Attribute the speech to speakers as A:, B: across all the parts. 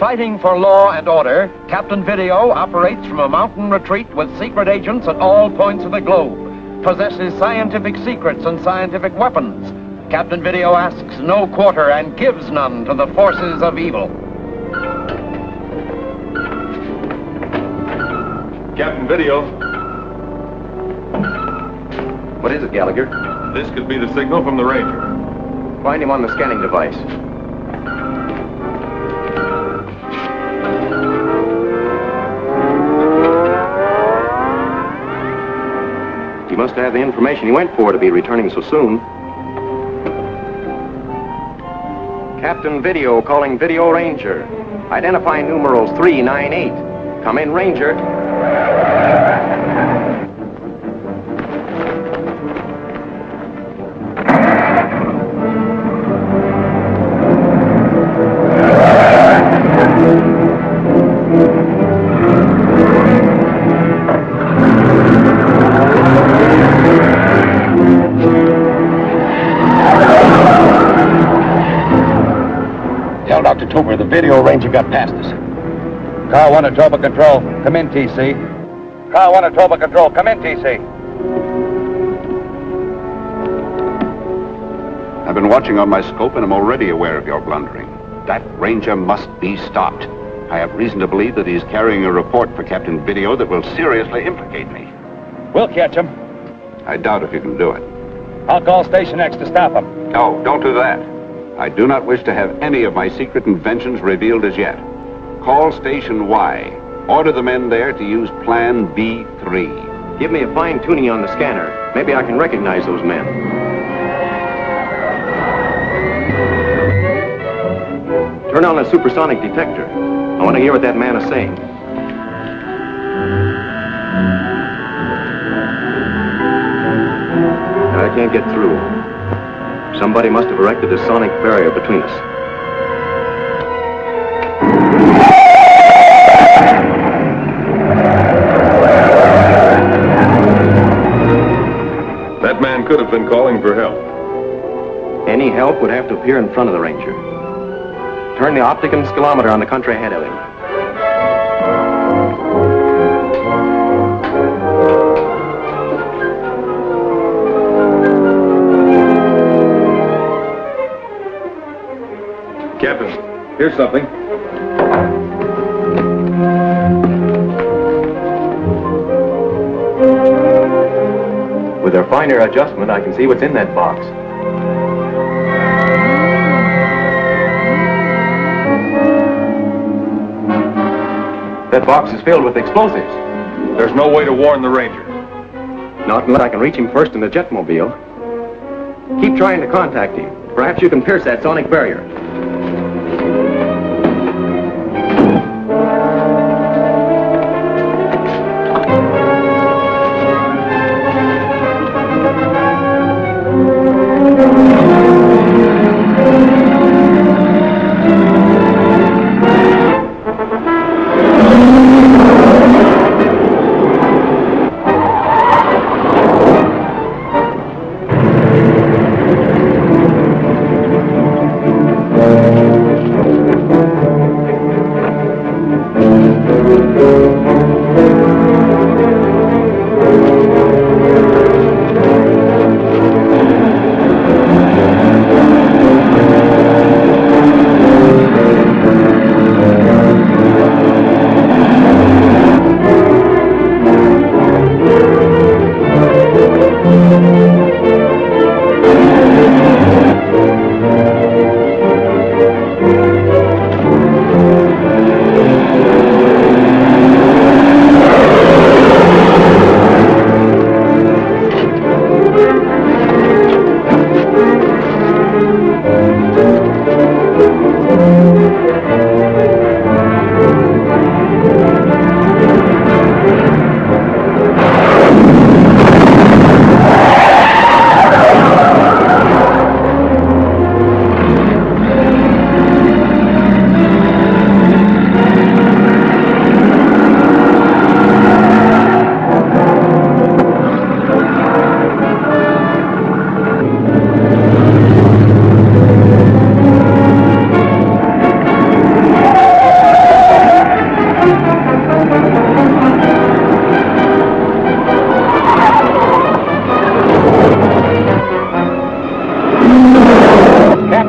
A: Fighting for law and order, Captain Video operates from a mountain retreat with secret agents at all points of the globe, possesses scientific secrets and scientific weapons. Captain Video asks no quarter and gives none to the forces of evil.
B: Captain Video.
C: What is it, Gallagher?
B: This could be the signal from the Ranger.
C: Find him on the scanning device. He must have the information he went for to be returning so soon. Captain Video calling Video Ranger. Identifying numerals 398. Come in, Ranger.
D: Dr. Toomer, the Video Ranger got past us. Car 1 at Tropa Control, come in, TC. Car 1 at Tropa Control, come in, TC.
E: I've been watching on my scope and I'm already aware of your blundering. That Ranger must be stopped. I have reason to believe that he's carrying a report for Captain Video that will seriously implicate me.
D: We'll catch him.
E: I doubt if you can do it.
D: I'll call Station X to stop him.
E: No, don't do that. I do not wish to have any of my secret inventions revealed as yet. Call Station Y. Order the men there to use Plan B3.
C: Give me a fine-tuning on the scanner. Maybe I can recognize those men. Turn on the supersonic detector. I want to hear what that man is saying. I can't get through. Somebody must have erected a sonic barrier between us.
B: That man could have been calling for help.
C: Any help would have to appear in front of the Ranger. Turn the optic and skilometer on the country ahead of him.
B: Captain, here's something.
C: With a finer adjustment, I can see what's in that box. That box is filled with explosives.
B: There's no way to warn the Ranger.
C: Not unless I can reach him first in the jetmobile. Keep trying to contact him. Perhaps you can pierce that sonic barrier.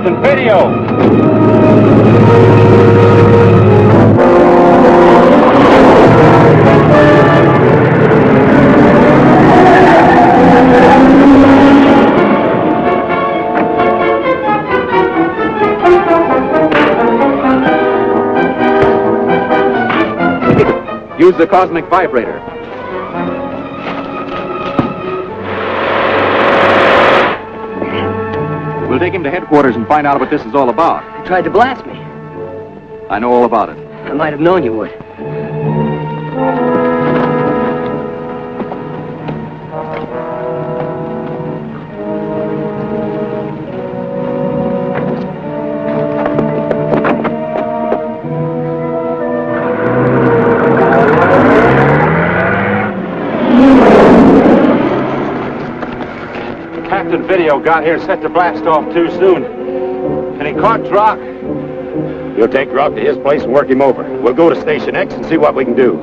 D: Captain Video!
C: Use the cosmic vibrator. We'll take him to headquarters and find out what this is all about.
F: You tried to blast me.
C: I know all about it.
F: I might have known you would.
D: Captain Video got here and set the blast off too soon. And he caught Drock.
G: You'll take Drock to his place and work him over. We'll go to Station X and see what we can do.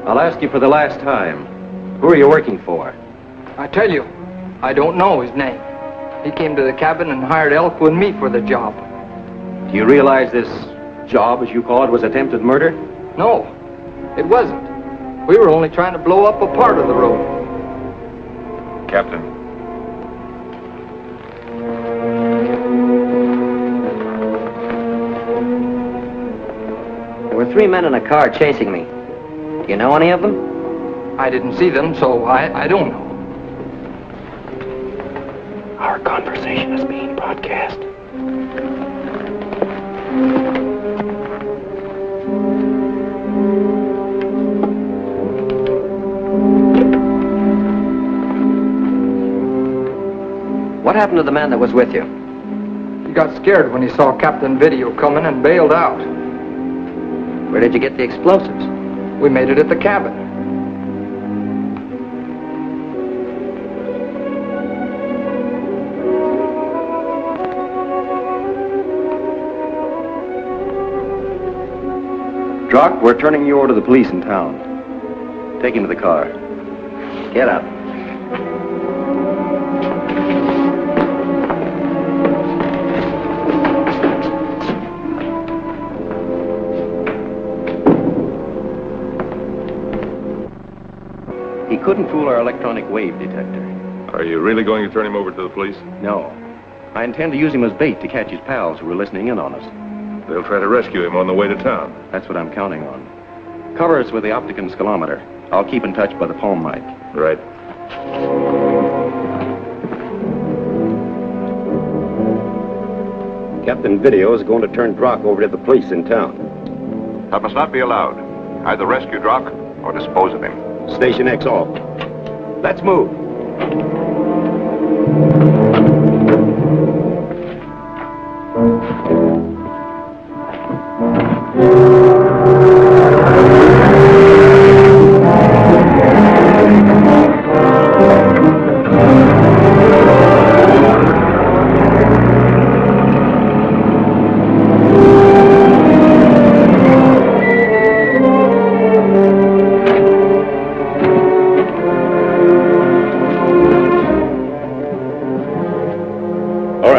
C: I'll ask you for the last time. Who are you working for?
H: I tell you, I don't know his name. He came to the cabin and hired Elko and me for the job.
C: Do you realize this job, as you call it, was attempted murder?
H: No, it wasn't. We were only trying to blow up a part of the road.
B: Captain.
F: There were 3 men in a car chasing me. Do you know any of them?
H: I didn't see them, so I don't know.
F: Our conversation is being broadcast. What happened to the man that was with you?
H: He got scared when he saw Captain Video coming and bailed out.
F: Where did you get the explosives?
H: We made it at the cabin.
C: Drock, we're turning you over to the police in town. Take him to the car.
F: Get up.
C: He couldn't fool our electronic wave detector.
B: Are you really going to turn him over to the police?
C: No. I intend to use him as bait to catch his pals who are listening in on us.
B: They'll try to rescue him on the way to town.
C: That's what I'm counting on. Cover us with the opticon scalometer. I'll keep in touch by the phone mic.
B: Right.
G: Captain Video is going to turn Drock over to the police in town.
E: That must not be allowed. Either rescue Drock or dispose of him.
G: Station X off. Let's move.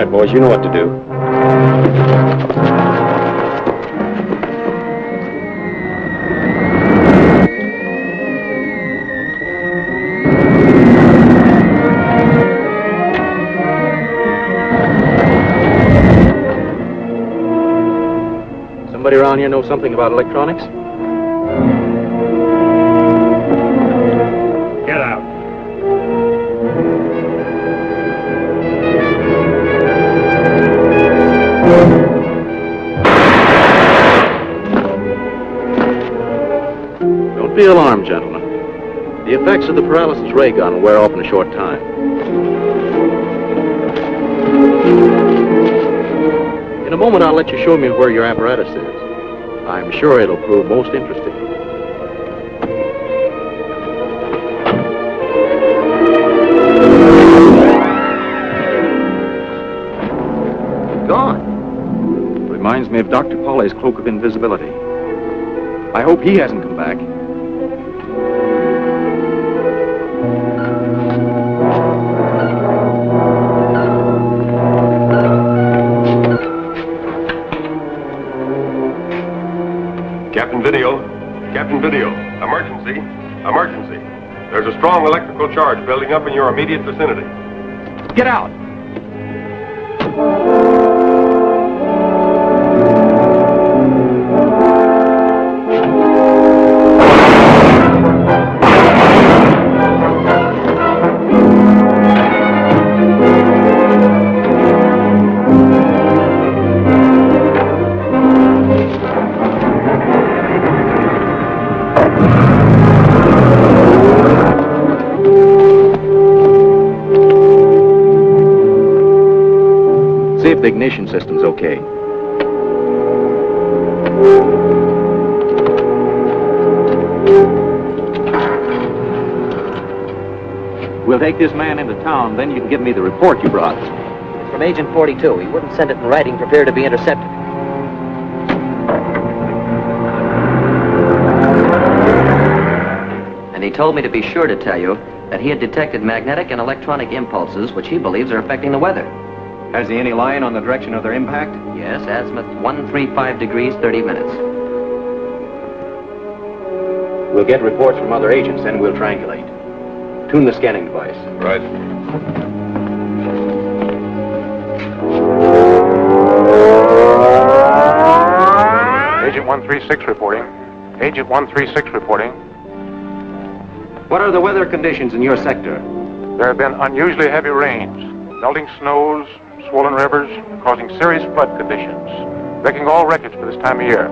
G: Boys, you know what to do.
C: Somebody around here know something about electronics?
G: Get out.
C: Don't be alarmed, gentlemen. The effects of the paralysis ray gun will wear off in a short time. In a moment, I'll let you show me where your apparatus is. I'm sure it'll prove most interesting. Gone. Reminds me of Dr. Pauly's cloak of invisibility. I hope he hasn't come back.
B: strong electrical charge building up in your immediate vicinity.
C: Get out! See if the ignition system's okay. We'll take this man into town, then you can give me the report you brought.
F: It's from Agent 42. He wouldn't send it in writing for fear to be intercepted. And he told me to be sure to tell you that he had detected magnetic and electronic impulses which he believes are affecting the weather.
C: Has he any line on the direction of their impact?
F: Yes, azimuth 135 degrees, 30 minutes.
C: We'll get reports from other agents, then we'll triangulate. Tune the scanning device.
B: Right.
I: Agent 136 reporting. Agent 136 reporting.
C: What are the weather conditions in your sector?
I: There have been unusually heavy rains, melting snows, swollen rivers, causing serious flood conditions, breaking all records for this time of year.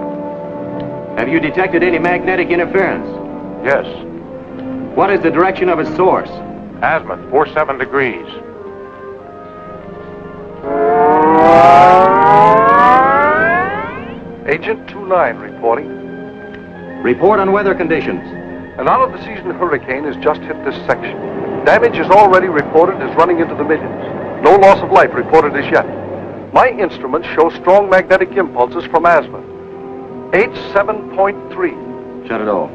C: Have you detected any magnetic interference?
I: Yes.
C: What is the direction of its source?
I: Azimuth 47 degrees.
J: Agent 29 reporting.
C: Report on weather conditions.
J: An out-of-the-season hurricane has just hit this section. Damage is already reported as running into the millions. No loss of life reported as yet. My instruments show strong magnetic impulses from azimuth. 87.3.
C: Shut it off.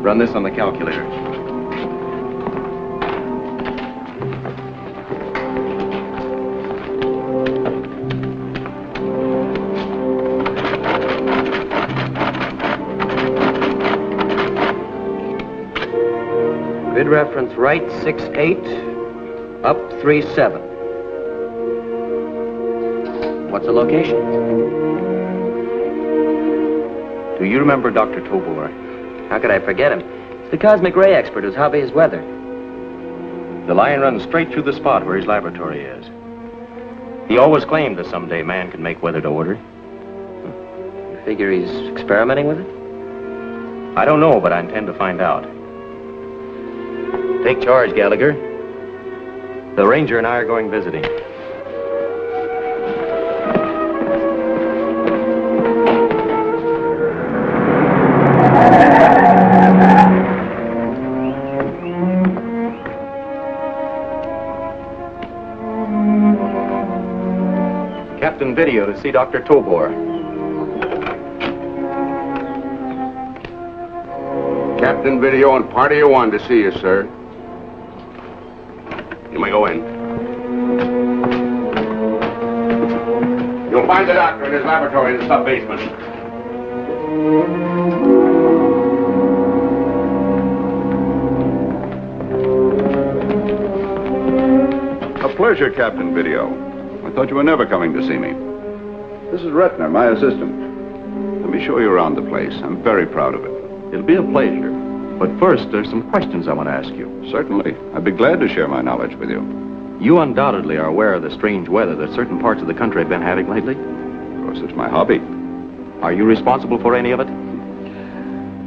C: Run this on the calculator.
F: Grid reference right 68, up 37. What's the location?
C: Do you remember Dr. Tobor?
F: How could I forget him? It's the cosmic ray expert whose hobby is weather.
C: The line runs straight through the spot where his laboratory is. He always claimed that someday man could make weather to order.
F: You figure he's experimenting with it?
C: I don't know, but I intend to find out. Take charge, Gallagher. The ranger and I are going visiting. Captain Video to see Dr. Tobor.
E: Captain Video and Party of One to see you, sir. You may go in. You'll find the doctor in his laboratory in the sub-basement.
K: A pleasure, Captain Video. I thought you were never coming to see me. This is Retner, my assistant. Let me show you around the place. I'm very proud of it.
C: It'll be a pleasure. But first, there's some questions I want to ask you.
K: Certainly. I'd be glad to share my knowledge with you.
C: You undoubtedly are aware of the strange weather that certain parts of the country have been having lately?
K: Of course, it's my hobby.
C: Are you responsible for any of it?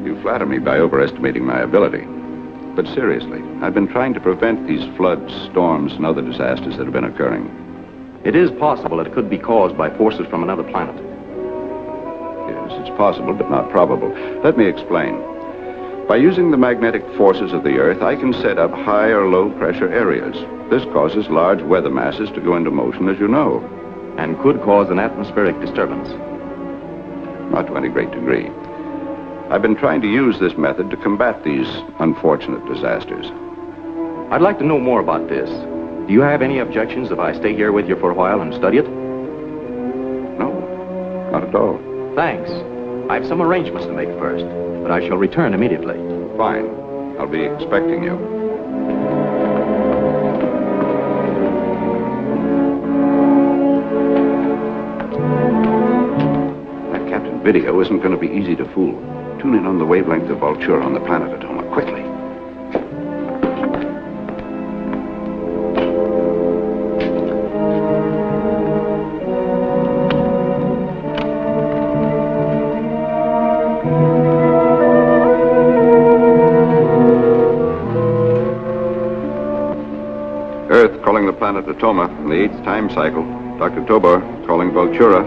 K: You flatter me by overestimating my ability. But seriously, I've been trying to prevent these floods, storms, and other disasters that have been occurring.
C: It is possible that it could be caused by forces from another planet.
K: Yes, it's possible, but not probable. Let me explain. By using the magnetic forces of the Earth, I can set up high or low pressure areas. This causes large weather masses to go into motion, as you know.
C: And could cause an atmospheric disturbance.
K: Not to any great degree. I've been trying to use this method to combat these unfortunate disasters.
C: I'd like to know more about this. Do you have any objections if I stay here with you for a while and study it?
K: No, not at all.
C: Thanks. I have some arrangements to make first, but I shall return immediately.
K: Fine. I'll be expecting you. That Captain Video isn't going to be easy to fool. Tune in on the wavelength of Vultura on the planet Atoma, quickly. Earth calling the planet Atoma in the 8th time cycle. Dr. Tobor calling Vultura.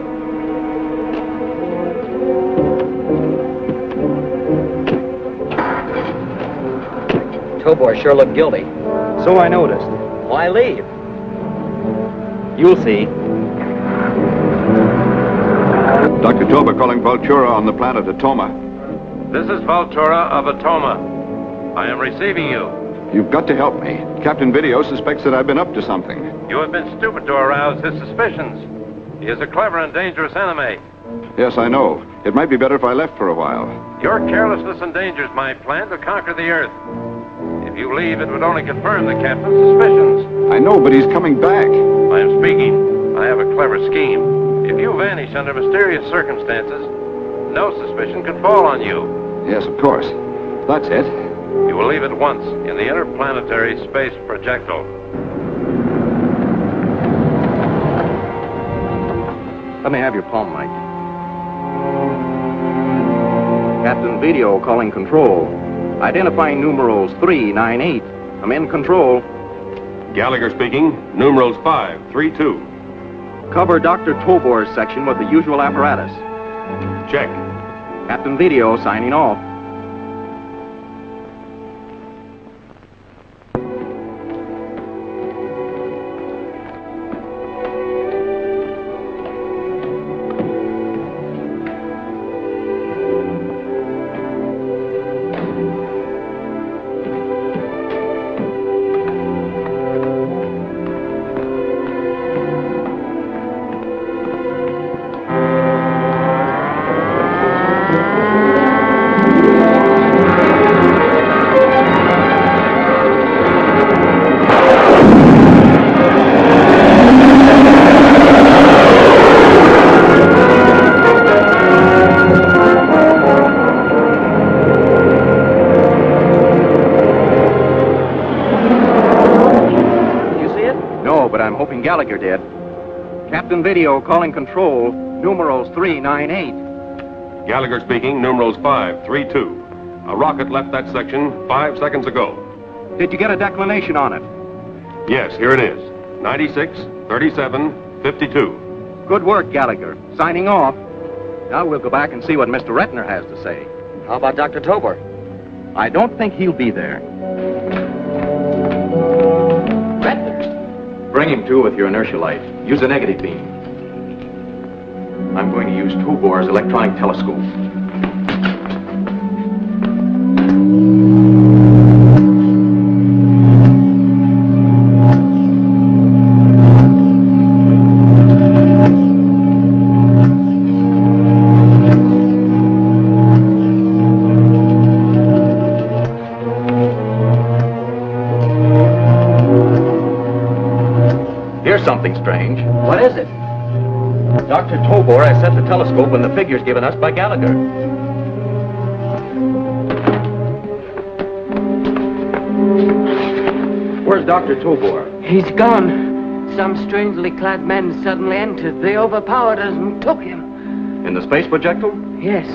F: Tobor sure looked guilty.
C: So I noticed.
F: Why leave?
C: You'll see.
K: Dr. Tobor calling Vultura on the planet Atoma.
B: This is Vultura of Atoma. I am receiving you.
K: You've got to help me. Captain Video suspects that I've been up to something.
B: You have been stupid to arouse his suspicions. He is a clever and dangerous enemy.
K: Yes, I know. It might be better if I left for a while.
B: Your carelessness endangers my plan to conquer the Earth. If you leave, it would only confirm the captain's suspicions.
K: I know, but he's coming back.
B: I am speaking. I have a clever scheme. If you vanish under mysterious circumstances, no suspicion can fall on you.
K: Yes, of course. That's it.
B: You will leave at once in the interplanetary space projectile.
C: Let me have your palm, Mike. Captain Video calling control. Identifying numerals 398. I'm in control.
B: Gallagher speaking. Numerals 532.
C: Cover Dr. Tobor's section with the usual apparatus.
B: Check.
C: Captain Video signing off. Gallagher did. Captain Video calling control, numerals 398.
B: Gallagher speaking. Numerals 532. A rocket left that section 5 seconds ago.
C: Did you get a declination on it?
B: Yes, here it is. 96, 37, 52.
C: Good work, Gallagher. Signing off. Now we'll go back and see what Mr. Rettner has to say.
F: How about Dr. Tobor?
C: I don't think he'll be there.
F: Rettner?
C: Bring him to with your inertia light. Use a negative beam. I'm going to use Tobor's electronic telescope. Something strange.
F: What is it?
C: Dr. Tobor has set the telescope in the figures given us by Gallagher. Where's Dr. Tobor?
L: He's gone. Some strangely clad men suddenly entered. They overpowered us and took him.
C: In the space projectile?
L: Yes.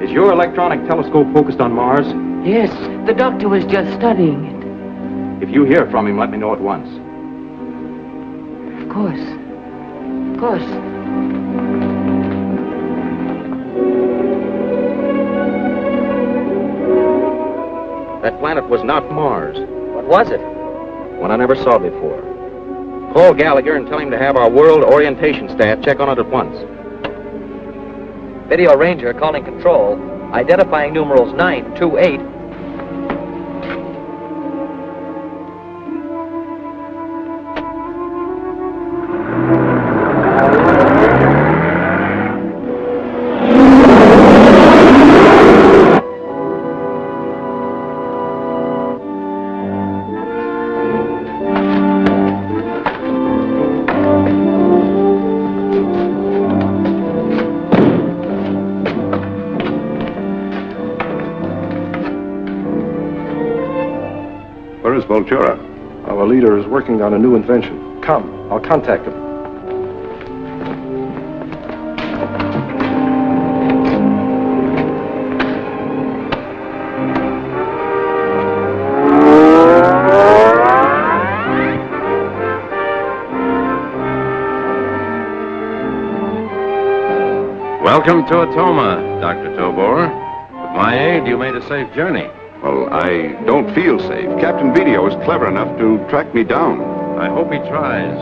C: Is your electronic telescope focused on Mars?
L: Yes. The doctor was just studying it.
C: If you hear from him, let me know at once.
L: Of course. Of course.
C: That planet was not Mars.
F: What was it?
C: One I never saw before. Call Gallagher and tell him to have our world orientation staff check on it at once.
F: Video Ranger calling control. Identifying numerals 928.
K: Where is Voltura?
M: Our leader is working on a new invention. Come, I'll contact him.
B: Welcome to Atoma, Dr. Tobor. With my aid, you made a safe journey.
K: Well, I don't feel safe. Captain Video is clever enough to track me down.
B: I hope he tries.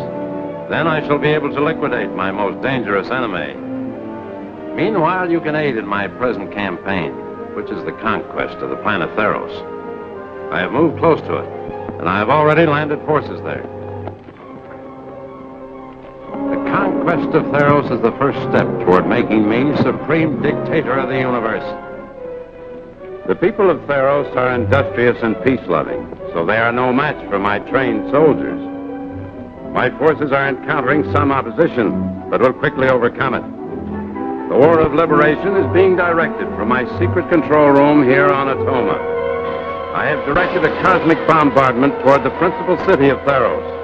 B: Then I shall be able to liquidate my most dangerous enemy. Meanwhile, you can aid in my present campaign, which is the conquest of the planet Theros. I have moved close to it, and I have already landed forces there. The conquest of Theros is the first step toward making me supreme dictator of the universe.
E: The people of Theros are industrious and peace-loving, so they are no match for my trained soldiers. My forces are encountering some opposition, but will quickly overcome it. The war of liberation is being directed from my secret control room here on Atoma. I have directed a cosmic bombardment toward the principal city of Theros.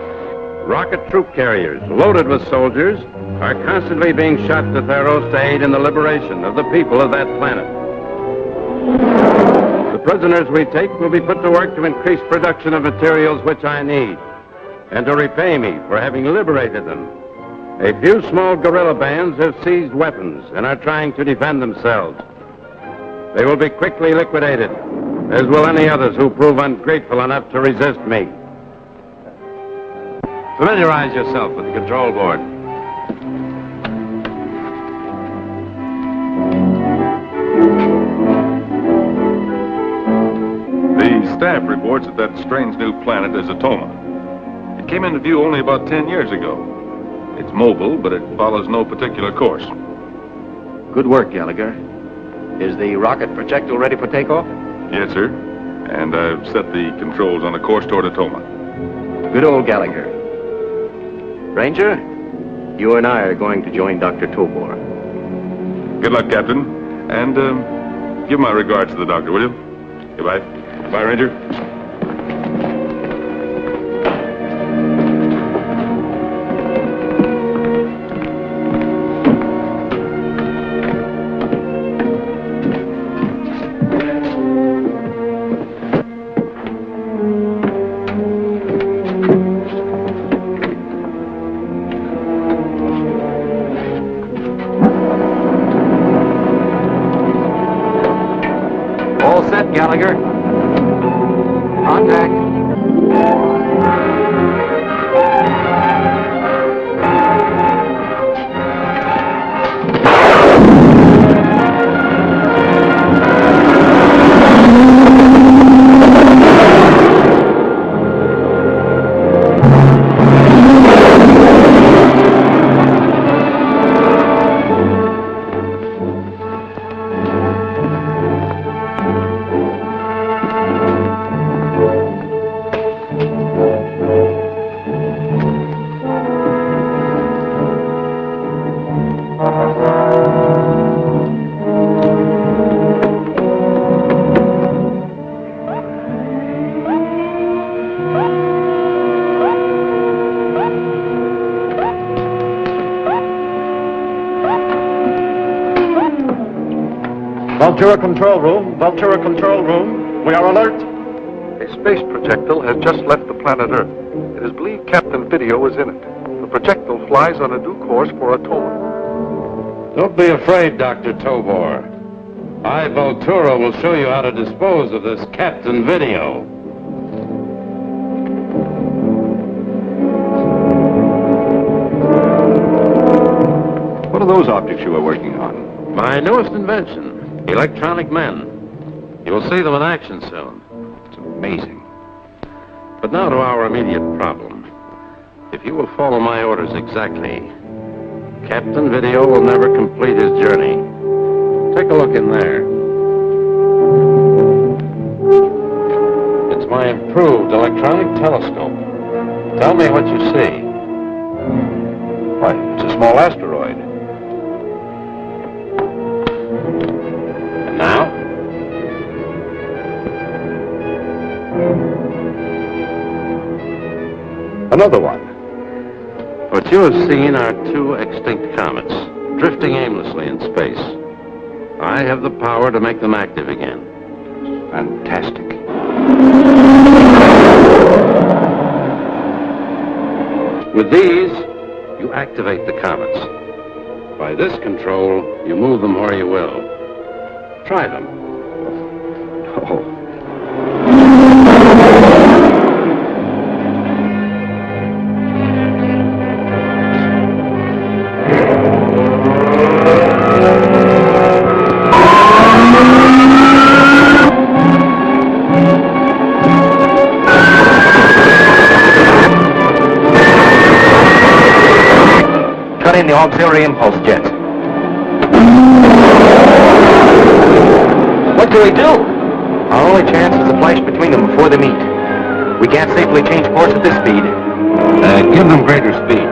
E: Rocket troop carriers, loaded with soldiers, are constantly being shot to Theros to aid in the liberation of the people of that planet. The prisoners we take will be put to work to increase production of materials which I need, and to repay me for having liberated them. A few small guerrilla bands have seized weapons and are trying to defend themselves. They will be quickly liquidated, as will any others who prove ungrateful enough to resist me.
B: Familiarize yourself with the control board.
N: The staff reports that strange new planet is Atoma. It came into view only about 10 years ago. It's mobile, but it follows no particular course.
C: Good work, Gallagher. Is the rocket projectile ready for takeoff?
N: Yes, sir. And I've set the controls on a course toward Atoma.
C: Good old Gallagher. Ranger, you and I are going to join Dr. Tobor.
N: Good luck, Captain. And give my regards to the doctor, will you? Goodbye. Bye, Ranger.
C: All set, Gallagher. Contact.
M: Voltura control room. Voltura control room. We are alert.
J: A space projectile has just left the planet Earth. It is believed Captain Video is in it. The projectile flies on a due course for Atoma.
B: Don't be afraid, Dr. Tobor. I, Voltura, will show you how to dispose of this Captain Video.
K: What are those objects you are working on?
B: My newest invention, electronic men. You'll see them in action soon.
K: It's amazing.
B: But now to our immediate problem. If you will follow my orders exactly, Captain Video will never complete his journey. Take a look in there. It's my improved electronic telescope. Tell me what you see.
K: Why, it's a small asteroid.
B: And now?
E: Another one.
B: What you have seen are two extinct comets, drifting aimlessly in space. I have the power to make them active again.
E: Fantastic.
B: With these, you activate the comets. By this control, you move them where you will. Try them.
E: Oh.
C: Cut in the auxiliary impulse jets. What do we do? Our only chance is a flash between them before they meet. We can't safely change course at this speed.
B: Give them greater speed.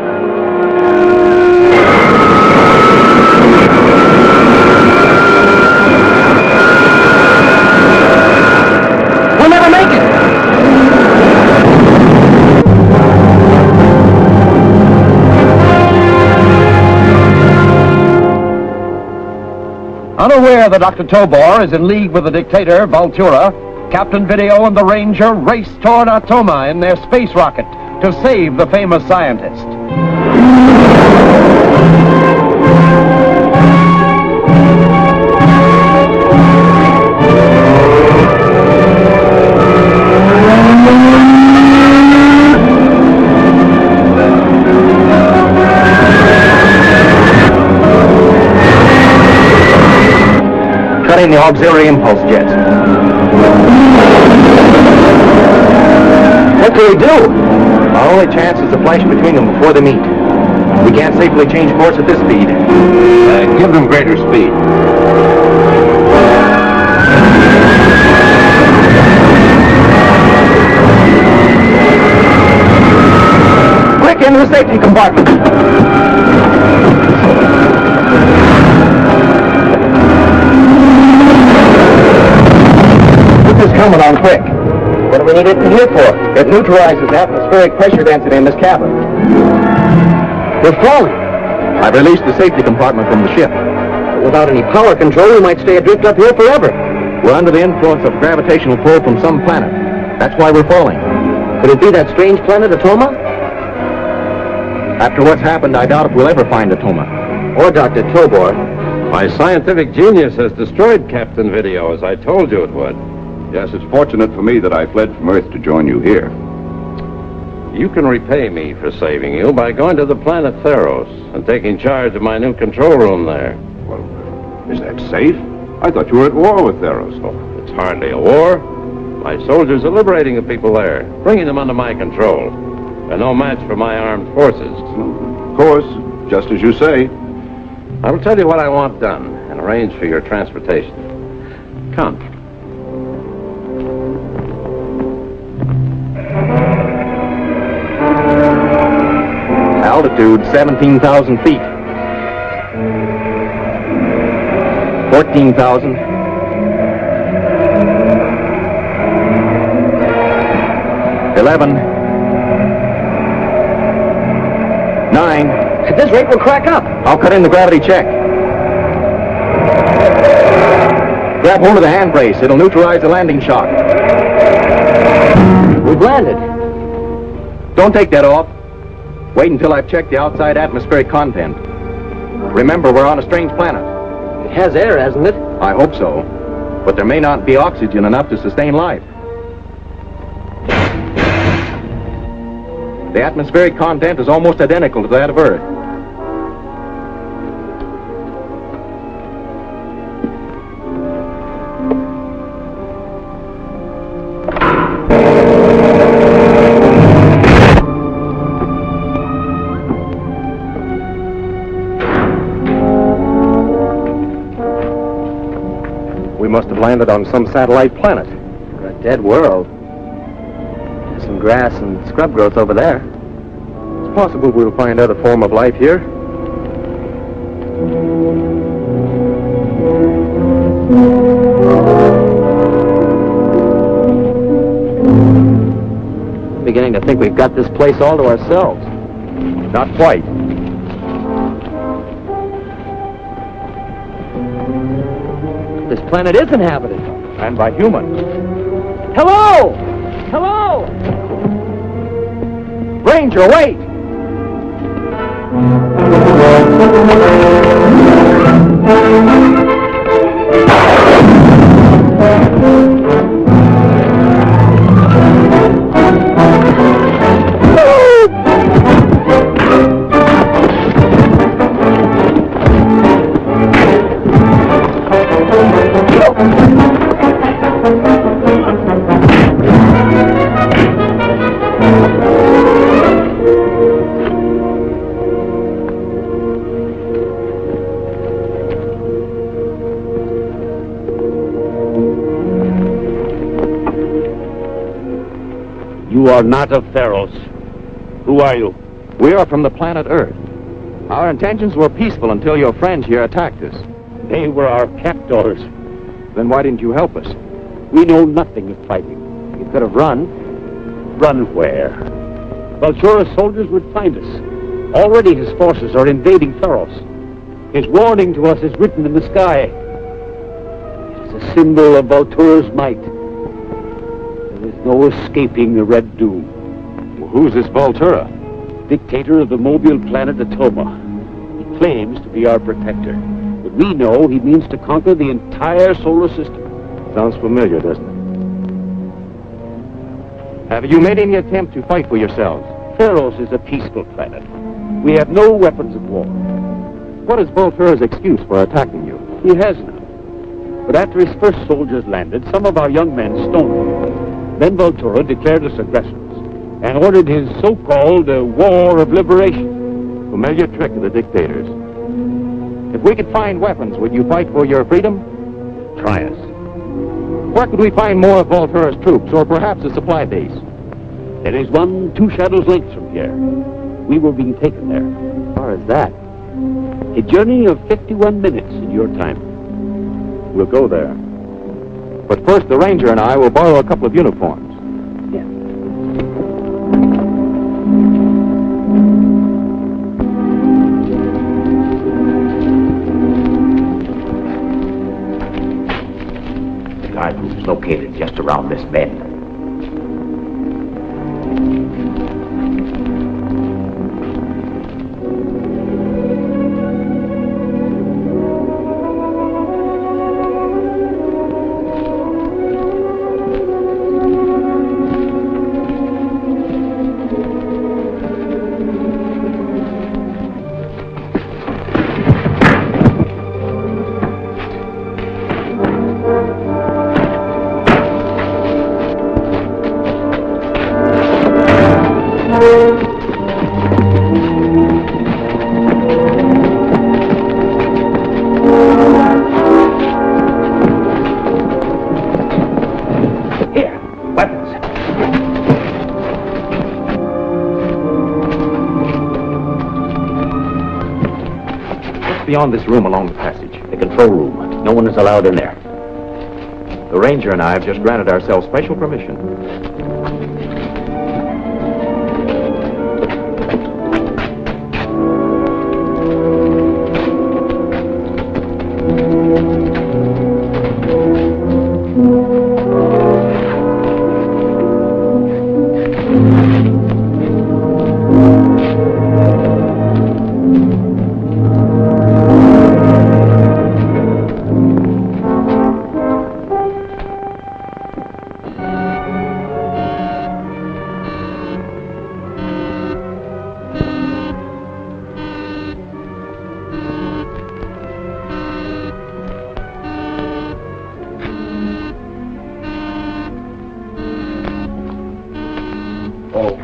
C: We'll never make it!
A: Unaware that Dr. Tobor is in league with the dictator, Vultura, Captain Video and the Ranger race toward Atoma in their space rocket to save the famous scientist.
C: Cutting the auxiliary impulse jets. What do we do? Our only chance is a flash between them before they meet. We can't safely change course at this speed.
B: Give them greater speed.
C: Quick, into the safety compartment. Is coming on quick. What do we need it in here for? It neutralizes atmospheric pressure density in this cabin. We're falling. I've released the safety compartment from the ship. But without any power control, we might stay adrift up here forever. We're under the influence of gravitational pull from some planet. That's why we're falling. Could it be that strange planet, Atoma? After what's happened, I doubt if we'll ever find Atoma. Or Dr. Tobor.
B: My scientific genius has destroyed Captain Video, as I told you it would.
K: Yes, it's fortunate for me that I fled from Earth to join you here.
B: You can repay me for saving you by going to the planet Theros and taking charge of my new control room there.
K: Well, is that safe? I thought you were at war with Theros.
B: Oh, it's hardly a war. My soldiers are liberating the people there, bringing them under my control. They're no match for my armed forces.
K: Of course, just as you say.
B: I will tell you what I want done and arrange for your transportation. Come.
C: Altitude 17,000 feet. 14,000. 11. 9. At this rate, we'll crack up. I'll cut in the gravity check. Grab hold of the hand brace. It'll neutralize the landing shock. We've landed. Don't take that off. Wait until I've checked the outside atmospheric content. Remember, we're on a strange planet. It has air, hasn't it? I hope so. But there may not be oxygen enough to sustain life. The atmospheric content is almost identical to that of Earth. We must have landed on some satellite planet. Or a dead world. There's some grass and scrub growth over there. It's possible we'll find other form of life here. I'm beginning to think we've got this place all to ourselves.
M: Not quite.
C: This planet is inhabited.
M: And by humans.
C: Hello! Hello!
M: Ranger, wait! You are not of Theros. Who are you?
C: We are from the planet Earth. Our intentions were peaceful until your friends here attacked us.
M: They were our captors.
C: Then why didn't you help us?
M: We know nothing of fighting.
C: You could have run.
M: Run where? Vultura's soldiers would find us. Already his forces are invading Theros. His warning to us is written in the sky. It is a symbol of Vultura's might. There is no escaping the Red Doom.
C: Well, who's this Vultura?
M: Dictator of the mobile planet Atoma. He claims to be our protector. But we know he means to conquer the entire solar system.
C: Sounds familiar, doesn't it? Have you made any attempt to fight for yourselves?
M: Theros is a peaceful planet. We have no weapons of war.
C: What is Vultura's excuse for attacking you?
M: He has none. But after his first soldiers landed, some of our young men stoned him. Then Vultura declared us aggressors and ordered his so-called war of liberation.
C: Familiar trick of the dictators. If we could find weapons, would you fight for your freedom?
M: Try us.
C: Where could we find more of Vultura's troops, or perhaps a supply base?
M: There is one 2 shadows lengths from here. We were being taken there.
C: As far as that?
M: A journey of 51 minutes in your time.
C: We'll go there. But first, the Ranger and I will borrow a couple of uniforms.
M: Yeah.
O: The guard room is located just around this bend.
C: Beyond this room along the passage.
O: The control room. No one is allowed in there.
C: The Ranger and I have just granted ourselves special permission.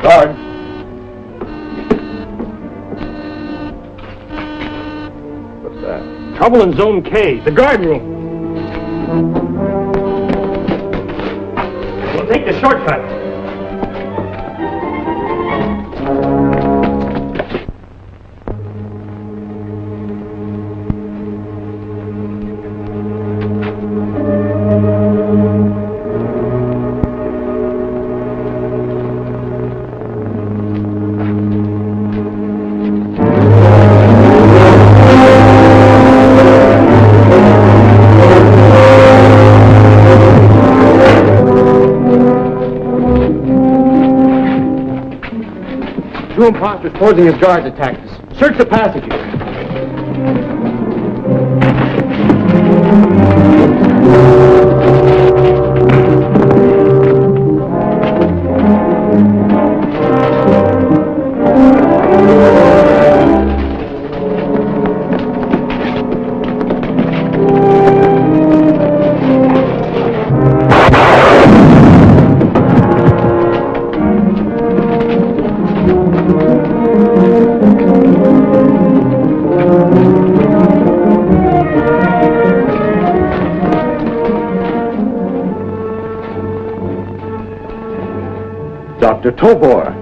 M: Guard.
C: What's that?
M: Trouble in Zone K, the guard room. We'll take the shortcut. two imposters posing as guards attacked us. Search the passages.
C: Dr. Tobor.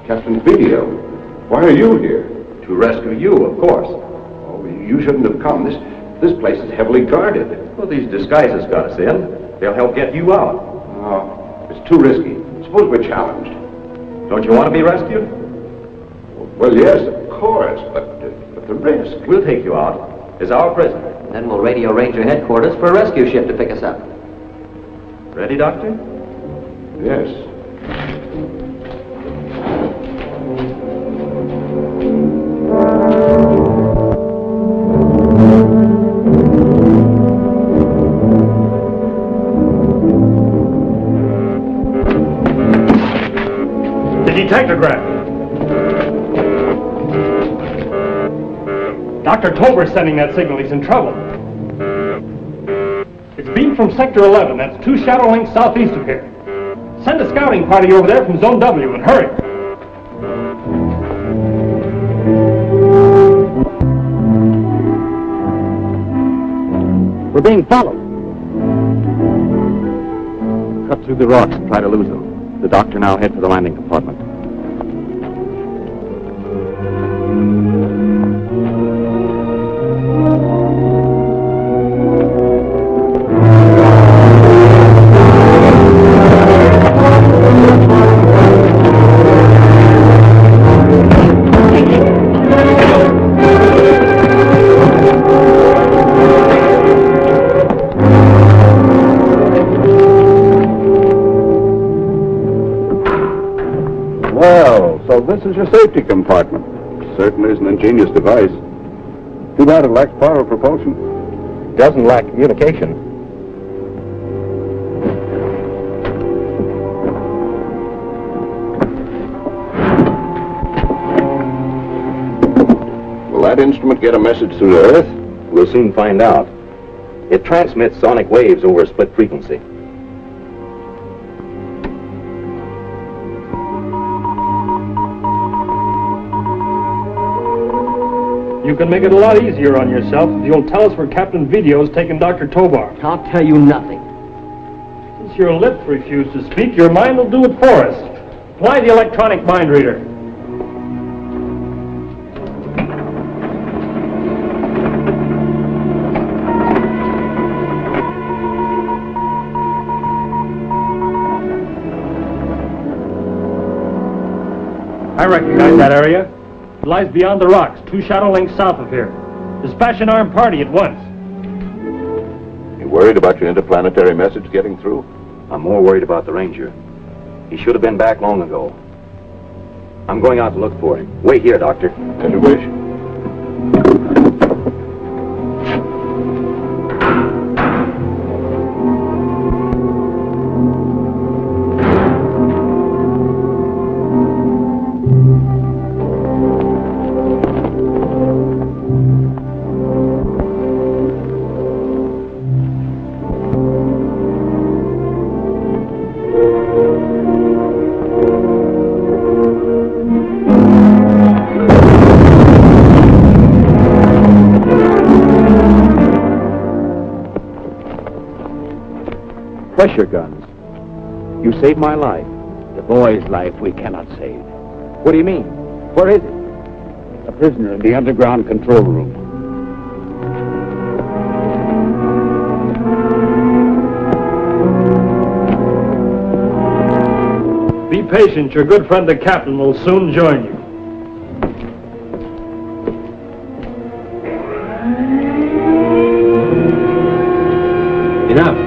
K: Captain Video, why are you here?
C: To rescue you, of course.
K: Oh, you shouldn't have come. This place is heavily guarded.
C: Well, these disguises got us in. They'll help get you out.
K: Oh, it's too risky. Suppose we're challenged.
C: Don't you want to be rescued?
K: Well, yes, of course, but the risk.
C: We'll take you out as our prisoner.
F: Then we'll radio Ranger headquarters for a rescue ship to pick us up.
C: Ready, Doctor?
K: Yes.
P: The detectograph. Dr. Tober's sending that signal. He's in trouble. It's beamed from Sector 11. That's 2 shadow links southeast of here. Send a scouting party over there from Zone W and hurry.
M: We're being followed. Cut through the rocks and try to lose them. The doctor now head for the landing compartment.
K: So this is your safety compartment. Certainly is an ingenious device. Too bad it lacks power of propulsion.
C: Doesn't lack communication.
K: Will that instrument get a message through the Earth?
C: We'll soon find out. It transmits sonic waves over a split frequency.
P: You can make it a lot easier on yourself if you'll tell us where Captain Video's taken Dr. Tobar.
L: I'll tell you nothing.
P: Since your lips refuse to speak, your mind will do it for us. Apply the electronic mind reader. I recognize that area. It lies beyond the rocks, 2 shadow links south of here. Dispatch an armed party at once.
K: You worried about your interplanetary message getting through?
C: I'm more worried about the Ranger. He should have been back long ago. I'm going out to look for him. Wait here, Doctor.
K: As you wish.
M: Pressure guns. You saved my life. The boy's life we cannot save. What do you mean? Where is it? A prisoner in the underground control room.
P: Be patient. Your good friend the captain will soon join you.
C: Enough.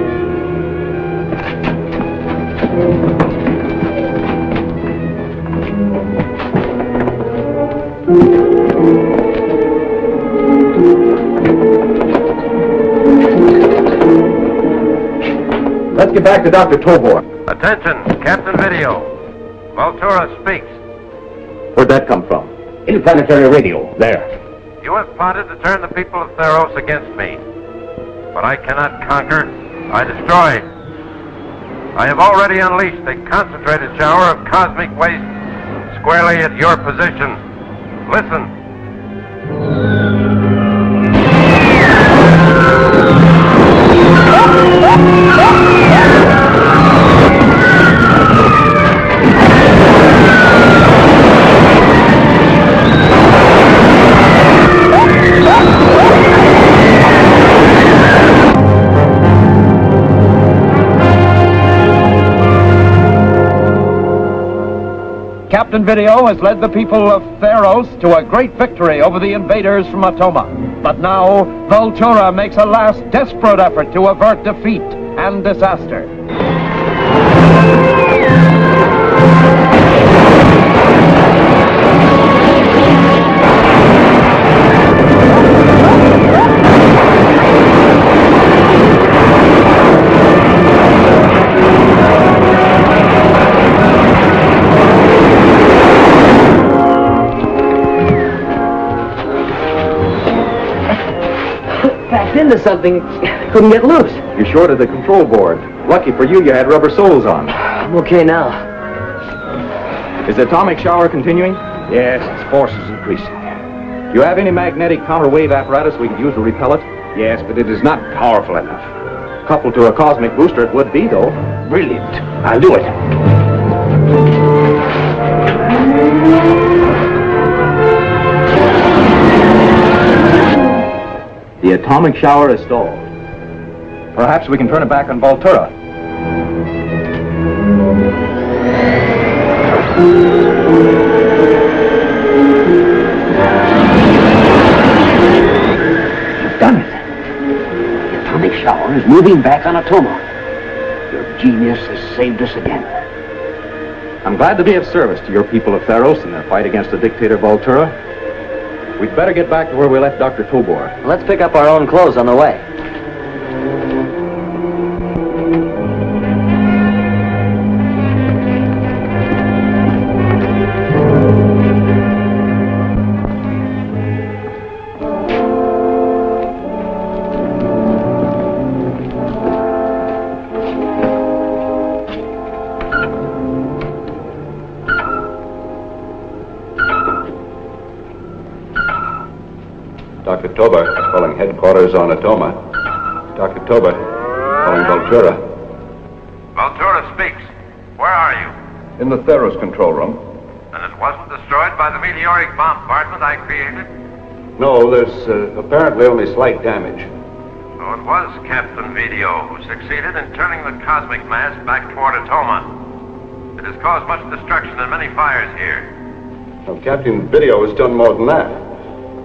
C: Let's get back to Dr. Tobor.
B: Attention, Captain Video. Voltura speaks.
C: Where'd that come from? Interplanetary radio. There.
B: You have plotted to turn the people of Theros against me. But I cannot conquer. I destroy. I have already unleashed a concentrated shower of cosmic waste squarely at your position. Listen.
A: Captain Video has led the people of Theros to a great victory over the invaders from Atoma. But now, Voltura makes a last desperate effort to avert defeat and disaster.
L: Into something, couldn't get loose.
C: You shorted the control board. Lucky for you, you had rubber soles on.
L: I'm okay now.
C: Is the atomic shower continuing?
O: Yes, its force is increasing.
C: Do you have any magnetic counterwave apparatus we could use to repel it?
O: Yes, but it is not powerful enough.
C: Coupled to a cosmic booster, it would be, though.
O: Brilliant. I'll do it.
C: The atomic shower is stalled. Perhaps we can turn it back on Voltura.
O: You've done it. The atomic shower is moving back on Atoma. Your genius has saved us again.
C: I'm glad to be of service to your people of Theros in their fight against the dictator Voltura. We'd better get back to where we left Dr. Tobor.
F: Let's pick up our own clothes on the way.
K: Dr. Toba, calling headquarters on Atoma. Dr. Toba, calling Voltura.
B: Voltura speaks. Where are you?
K: In the Theros control room.
B: And it wasn't destroyed by the meteoric bombardment I created?
K: No, there's apparently only slight damage.
B: So it was Captain Video who succeeded in turning the cosmic mass back toward Atoma. It has caused much destruction and many fires here.
K: Well, Captain Video has done more than that.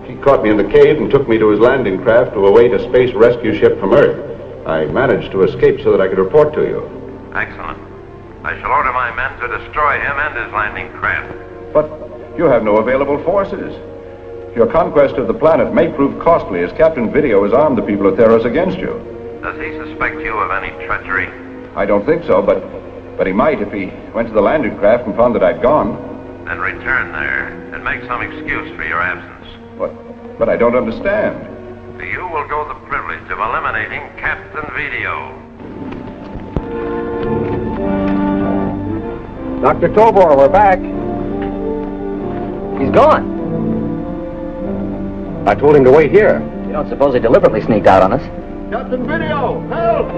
K: He caught me in the cave and took me to his landing craft to await a space rescue ship from Earth. I managed to escape so that I could report to you.
B: Excellent. I shall order my men to destroy him and his landing craft.
K: But you have no available forces. Your conquest of the planet may prove costly, as Captain Video has armed the people of Theros against you.
B: Does he suspect you of any treachery?
K: I don't think so, but he might if he went to the landing craft and found that I'd gone.
B: Then return there and make some excuse for your absence.
K: But I don't understand.
B: To you will go the privilege of eliminating Captain Video.
C: Dr. Tobor, we're back.
F: He's gone.
C: I told him to wait here.
F: You don't suppose he deliberately sneaked out on us?
C: Captain Video, help!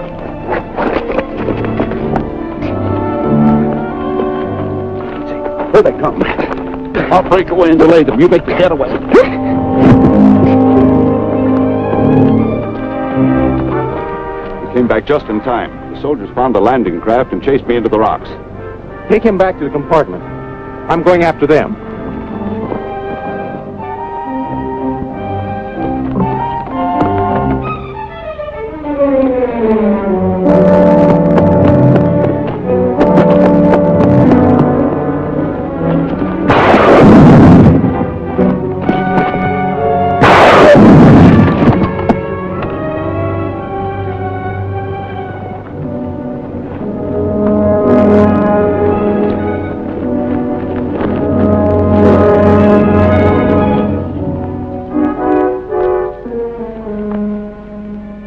C: Here they come. I'll break away and delay them. You make the getaway. We came back just in time. The soldiers found the landing craft and chased me into the rocks. Take him back to the compartment. I'm going after them.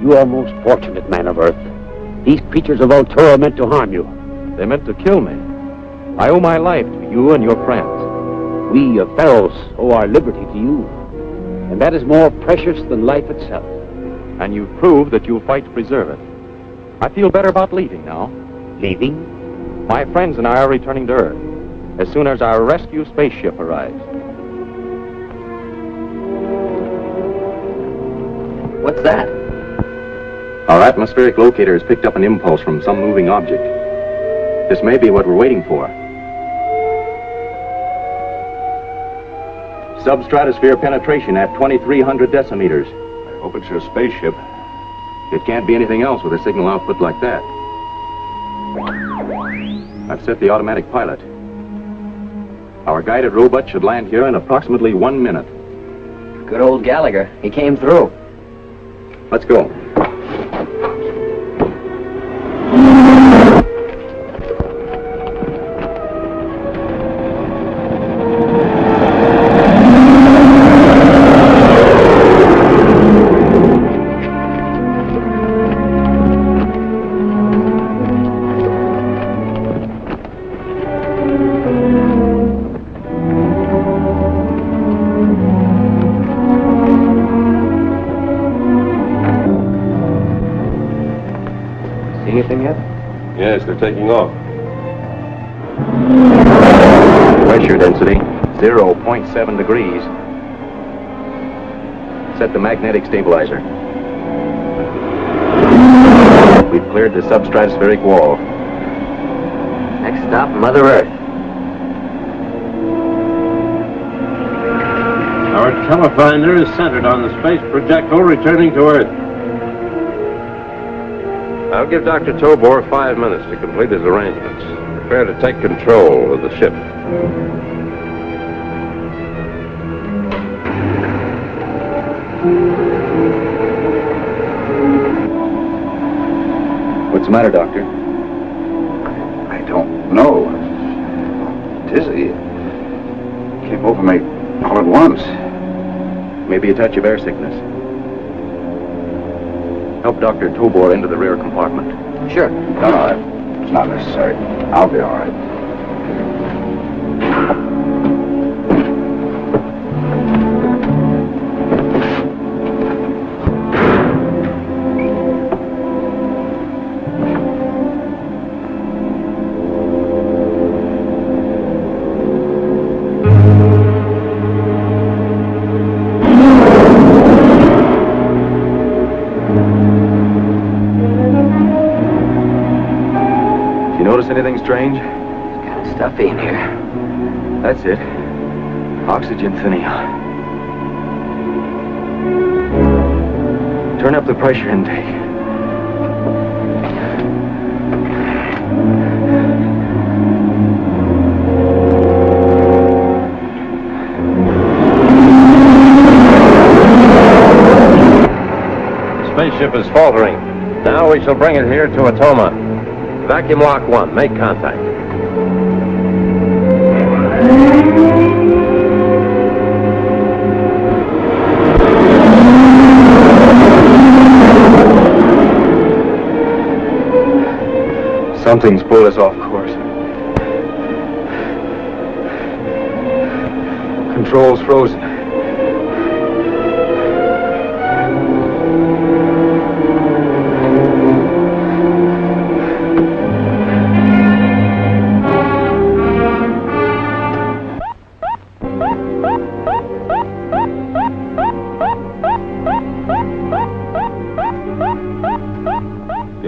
M: You are most fortunate, man of Earth. These creatures of Altura meant to harm you.
C: They meant to kill me. I owe my life to you and your friends.
M: We of Theros owe our liberty to you. And that is more precious than life itself.
C: And you've proved that you'll fight to preserve it. I feel better about leaving now.
M: Leaving?
C: My friends and I are returning to Earth as soon as our rescue spaceship arrives.
F: What's that?
C: Our atmospheric locator has picked up an impulse from some moving object. This may be what we're waiting for. Substratosphere penetration at 2,300 decimeters.
K: I hope it's your spaceship.
C: It can't be anything else with a signal output like that. I've set the automatic pilot. Our guided robot should land here in approximately 1 minute.
F: Good old Gallagher. He came through.
C: Let's go. Anything yet?
N: Yes, they're taking off.
C: Pressure density, 0.7 degrees. Set the magnetic stabilizer. We've cleared the substratospheric wall.
F: Next stop, Mother Earth.
B: Our telefinder is centered on the space projectile returning to Earth. I'll give Dr. Tobor 5 minutes to complete his arrangements. Prepare to take control of the ship.
C: What's the matter, Doctor?
K: I don't know. Dizzy. Came over me all at once.
C: Maybe a touch of air sickness. Help Dr. Tobor into the rear compartment.
F: Sure.
K: No, it's not necessary. I'll be all right.
C: Anything strange?
F: It's kind of stuffy in here.
C: That's it. Oxygen thinning out. Turn up the pressure intake.
B: The spaceship is faltering. Now we shall bring it here to Atoma. Vacuum lock 1. Make contact.
C: Something's pulled us off course. Controls frozen.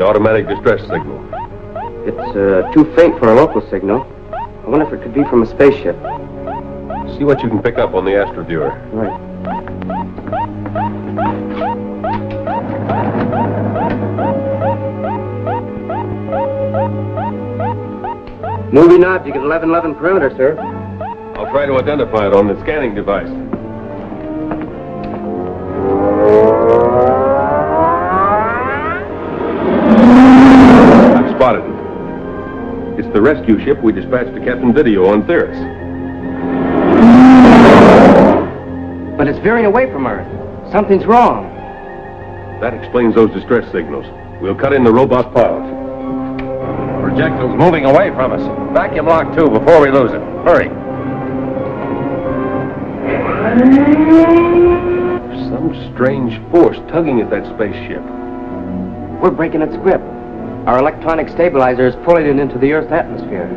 N: Automatic distress signal.
Q: It's too faint for a local signal. I wonder if it could be from a spaceship.
N: See what you can pick up on the astroviewer.
Q: Right. Moving object at 1111 perimeter, sir.
N: I'll try to identify it on the scanning device. Spotted it. It's the rescue ship we dispatched to Captain Video on Theros.
L: But it's veering away from Earth. Something's wrong.
R: That explains those distress signals. We'll cut in the robot pilot.
B: Projectile's moving away from us. Vacuum lock 2 before we lose it. Hurry.
R: Some strange force tugging at that spaceship.
Q: We're breaking its grip. Our electronic stabilizer is pulling it into the Earth's atmosphere.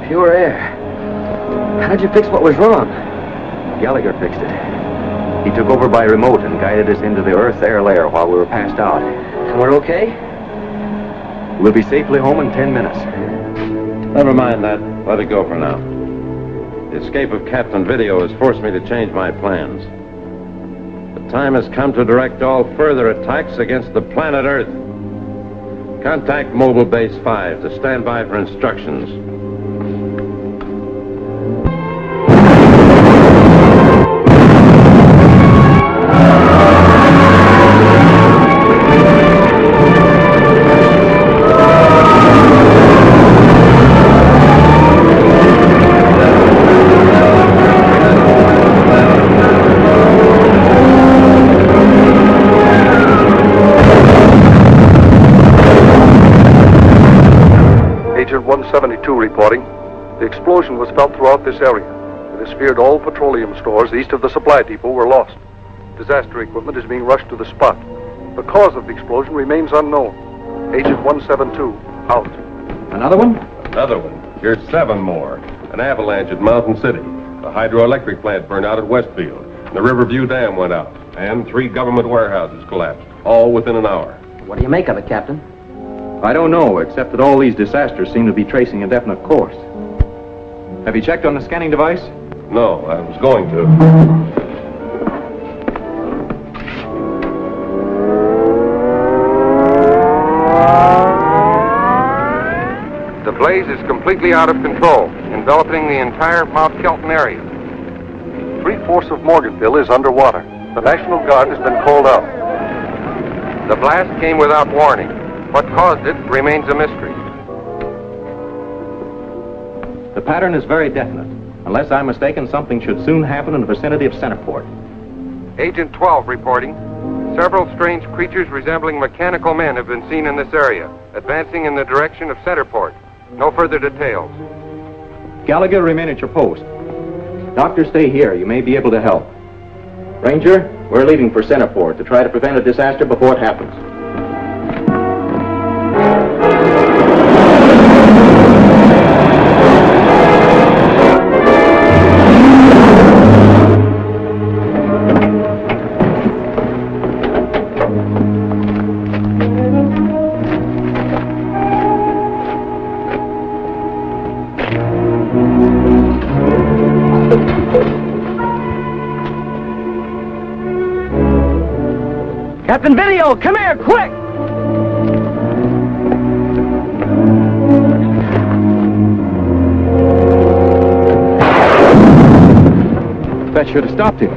Q: Pure air. How'd you fix what was wrong?
C: Gallagher fixed it. He took over by remote and guided us into the Earth's air layer while we were passed out.
Q: And we're okay?
C: We'll be safely home in 10 minutes.
B: Never mind that. Let it go for now. The escape of Captain Video has forced me to change my plans. The time has come to direct all further attacks against the planet Earth. Contact Mobile Base 5 to stand by for instructions.
J: Agent 172 reporting. The explosion was felt throughout this area. It has feared all petroleum stores east of the supply depot were lost. Disaster equipment is being rushed to the spot. The cause of the explosion remains unknown. Agent 172, out.
C: Another one?
R: Another one. Here's 7 more. An avalanche at Mountain City. The hydroelectric plant burned out at Westfield. The Riverview Dam went out. And 3 government warehouses collapsed. All within an hour.
Q: What do you make of it, Captain?
C: I don't know, except that all these disasters seem to be tracing a definite course. Have you checked on the scanning device?
R: No, I was going to.
I: The blaze is completely out of control, enveloping the entire Mount Kelton area.
J: 3/4 of Morganville is underwater. The National Guard has been called out.
I: The blast came without warning. What caused it remains a mystery.
C: The pattern is very definite. Unless I'm mistaken, something should soon happen in the vicinity of Centerport.
I: Agent 12 reporting. Several strange creatures resembling mechanical men have been seen in this area, advancing in the direction of Centerport. No further details.
C: Gallagher, remain at your post. Doctor, stay here. You may be able to help. Ranger, we're leaving for Centerport to try to prevent a disaster before it happens.
L: Captain Video, come here, quick!
C: That should have stopped him.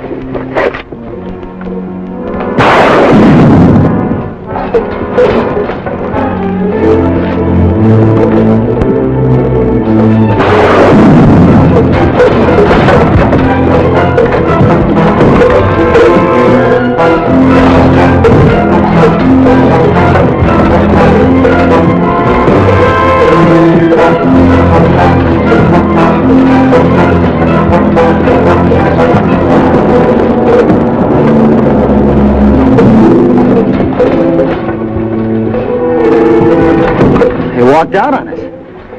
Q: Walked out on us.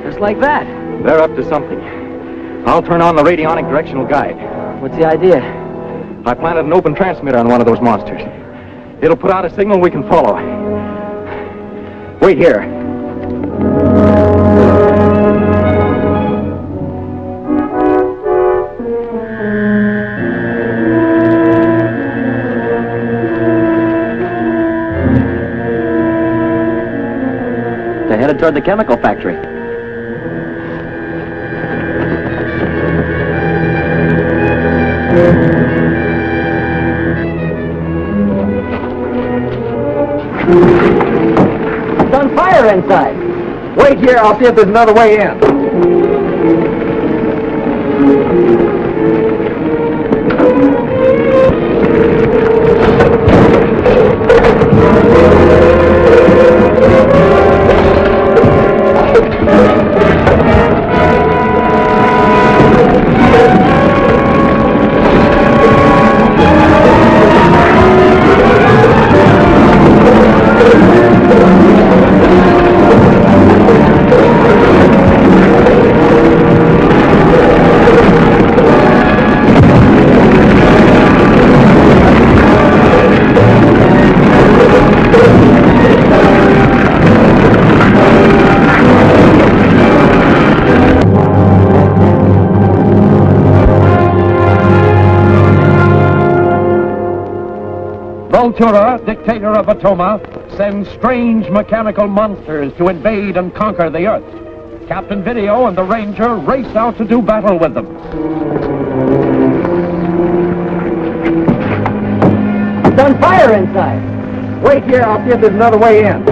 Q: Just like that.
C: They're up to something. I'll turn on the radionic directional guide.
Q: What's the idea?
C: I planted an open transmitter on one of those monsters. It'll put out a signal we can follow. Wait here.
F: toward the chemical factory.
C: It's on fire inside. Wait here, I'll see if there's another way in.
A: Voltura, dictator of Atoma, sends strange mechanical monsters to invade and conquer the Earth. Captain Video and the Ranger race out to do battle with them.
C: It's on fire inside. Wait here, I'll see if there's another way in.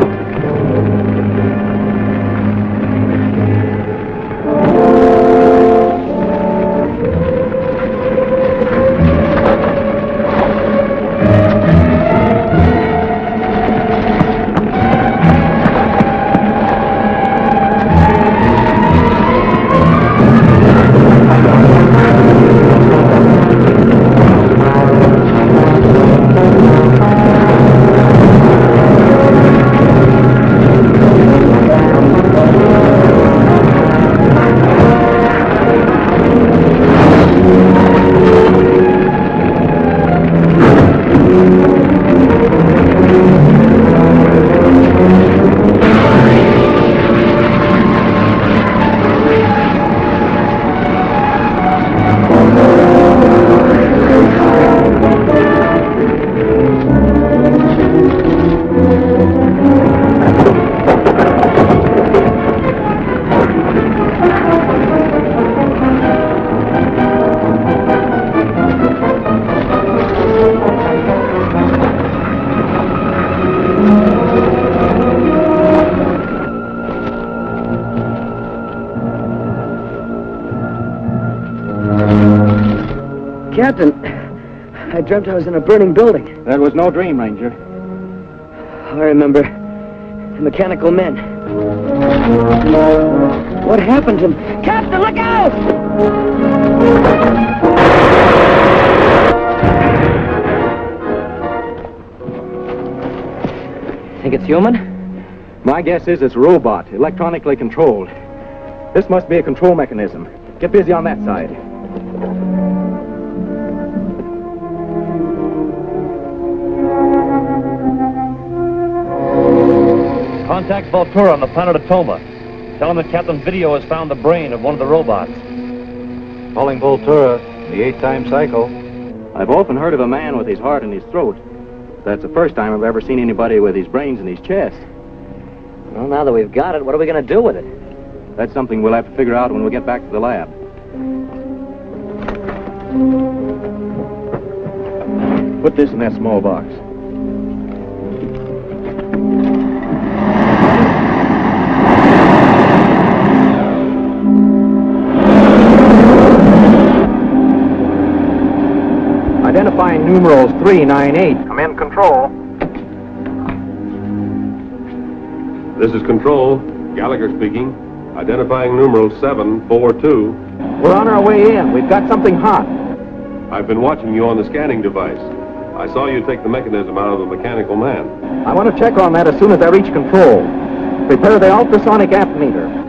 O: Captain, I dreamt I was in a burning building.
C: That was no dream, Ranger.
O: I remember the mechanical men. What happened to them? Captain, look out!
F: Think it's human?
C: My guess is it's a robot, electronically controlled. This must be a control mechanism. Get busy on that side.
S: Contact Voltura on the planet Atoma. Tell him that Captain Video has found the brain of one of the robots.
C: Calling Voltura, the 8th-time cycle. I've often heard of a man with his heart in his throat. That's the first time I've ever seen anybody with his brains in his chest.
F: Well, now that we've got it, what are we going to do with it?
C: That's something we'll have to figure out when we get back to the lab. Put this in that small box. Identifying numerals 398. I'm in control.
R: This is Control. Gallagher speaking. Identifying numeral 742.
C: We're on our way in. We've got something hot.
R: I've been watching you on the scanning device. I saw you take the mechanism out of the mechanical man.
C: I want to check on that as soon as I reach control. Prepare the ultrasonic amp-meter.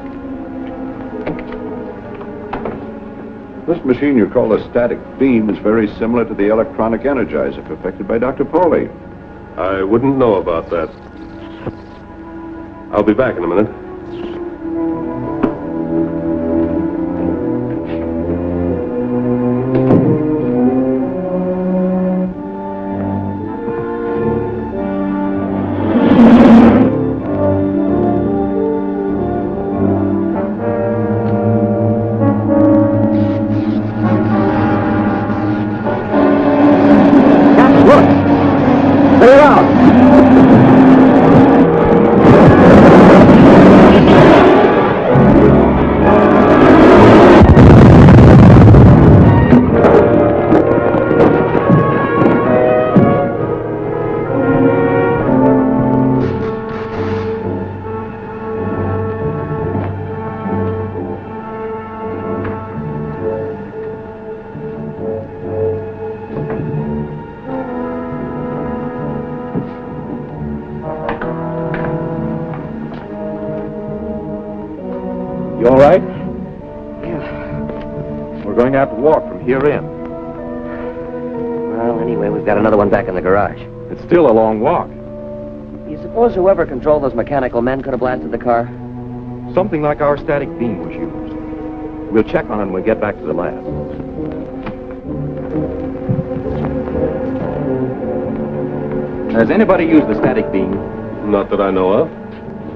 K: This machine you call a static beam is very similar to the electronic energizer perfected by Dr. Pauly.
R: I wouldn't know about that. I'll be back in a minute.
C: You all right?
F: Yeah.
C: We're going to have to walk from here in.
F: Well, anyway, we've got another one back in the garage.
C: It's still a long walk.
F: You suppose whoever controlled those mechanical men could have blasted the car?
C: Something like our static beam was used. We'll check on it when we get back to the lab. Has anybody used the static beam?
R: Not that I know of.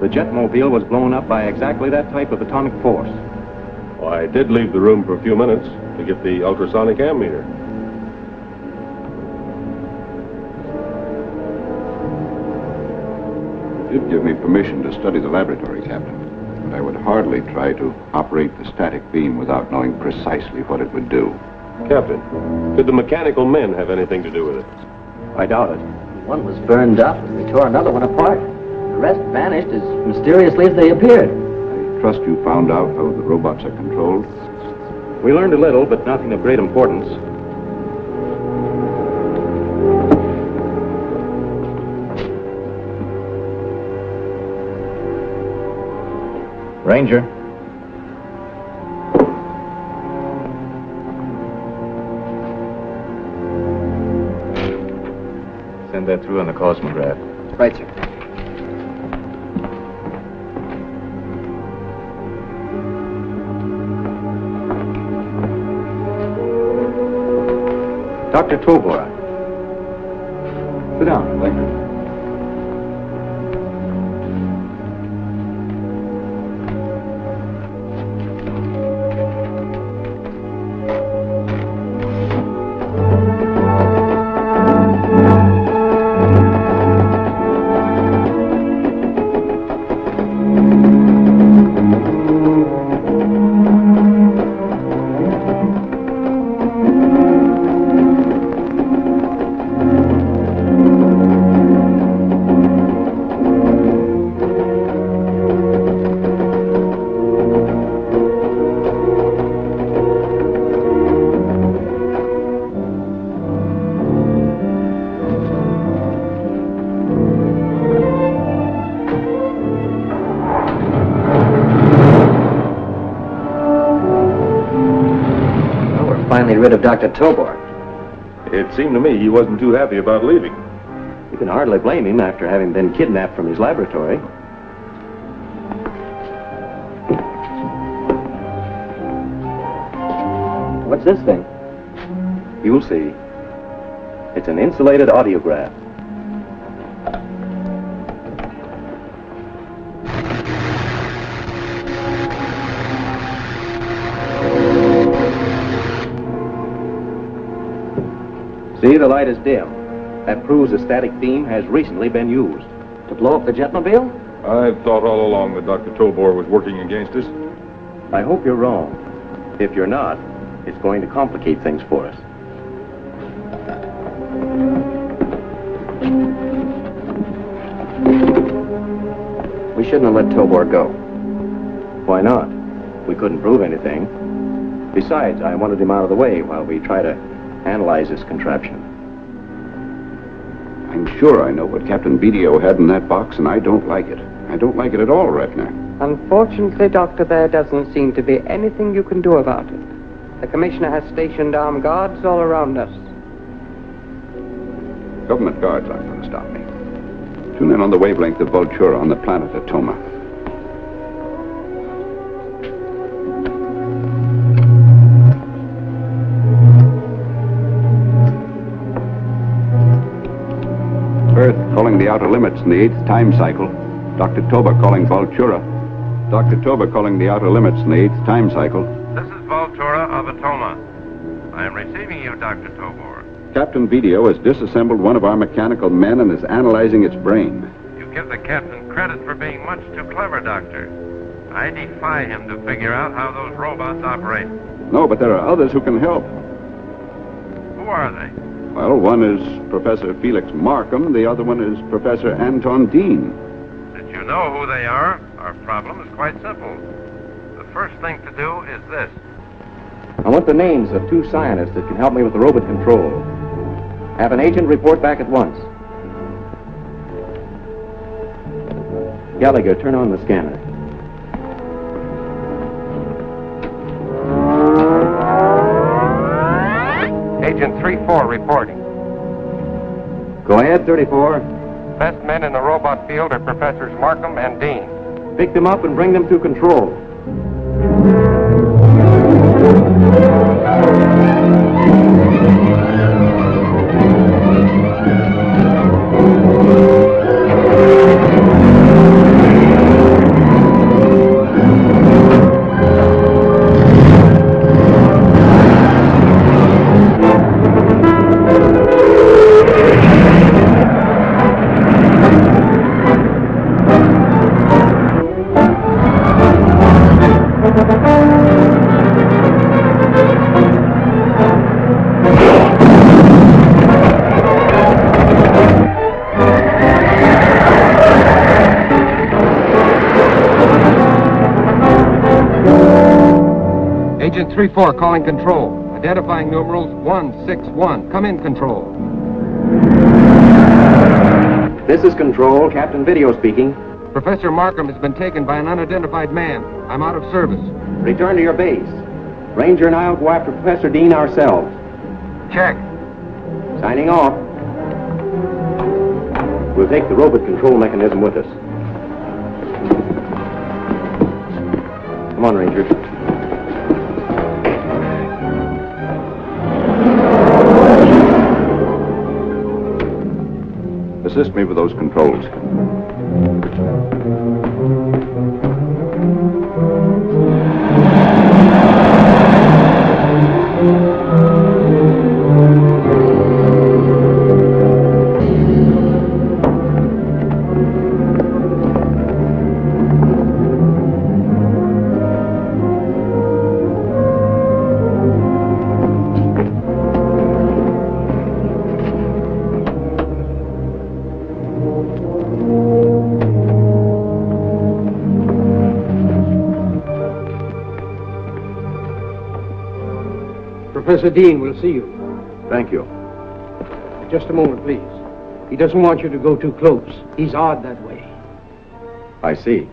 C: The jetmobile was blown up by exactly that type of atomic force.
R: Well, I did leave the room for a few minutes to get the ultrasonic ammeter.
K: You did give me permission to study the laboratory, Captain. But I would hardly try to operate the static beam without knowing precisely what it would do.
R: Captain, did the mechanical men have anything to do with it?
C: I doubt it.
F: One was burned up, and we tore another one apart. The rest vanished as mysteriously as they appeared.
K: I trust you found out how the robots are controlled.
C: We learned a little, but nothing of great importance. Ranger. Send that through on the cosmograph.
F: Right, sir.
C: Dr. Tobor. Sit down. Thank you.
F: Finally rid of Dr. Tobor.
R: It seemed to me he wasn't too happy about leaving.
C: You can hardly blame him after having been kidnapped from his laboratory.
F: What's this thing?
C: You'll see. It's an insulated audiograph. See, the light is dim. That proves a static beam has recently been used.
F: To blow up the jetmobile?
R: I've thought all along that Dr. Tobor was working against us.
C: I hope you're wrong. If you're not, it's going to complicate things for us.
F: We shouldn't have let Tobor go.
C: Why not? We couldn't prove anything. Besides, I wanted him out of the way while we try to analyze this contraption.
K: I'm sure I know what Captain Vídeo had in that box, and I don't like it. I don't like it at all, Retner.
T: Unfortunately, Doctor, there doesn't seem to be anything you can do about it. The Commissioner has stationed armed guards all around us.
K: Government guards aren't going to stop me. Tune in on the wavelength of Vultura on the planet Atoma. Earth calling the outer limits in the 8th time cycle. Dr. Toba calling Vultura. Dr. Toba calling the outer limits in the 8th time cycle.
B: This is Vultura of Atoma. I am receiving you, Dr. Tobor.
K: Captain Vídeo has disassembled one of our mechanical men and is analyzing its brain.
B: You give the captain credit for being much too clever, Doctor. I defy him to figure out how those robots operate.
K: No, but there are others who can help.
B: Who are they?
K: Well, one is Professor Felix Markham, the other one is Professor Anton Dean.
B: Since you know who they are, our problem is quite simple. The first thing to do is this.
C: I want the names of 2 scientists that can help me with the robot control. Have an agent report back at once. Gallagher, turn on the scanner.
I: Agent 3-4 reporting.
C: Go ahead, 34.
I: Best men in the robot field are Professors Markham and Dean.
C: Pick them up and bring them to control.
I: Agent 3-4 calling control. Identifying numerals 161. Come in, control.
C: This is Control. Captain Video speaking.
I: Professor Markham has been taken by an unidentified man. I'm out of service.
C: Return to your base. Ranger and I will go after Professor Dean ourselves.
I: Check.
C: Signing off. We'll take the robot control mechanism with us. Come on, Ranger.
K: Assist me with those controls.
Q: Professor Dean will see you.
C: Thank you.
Q: Just a moment, please. He doesn't want you to go too close. He's odd that way.
C: I see.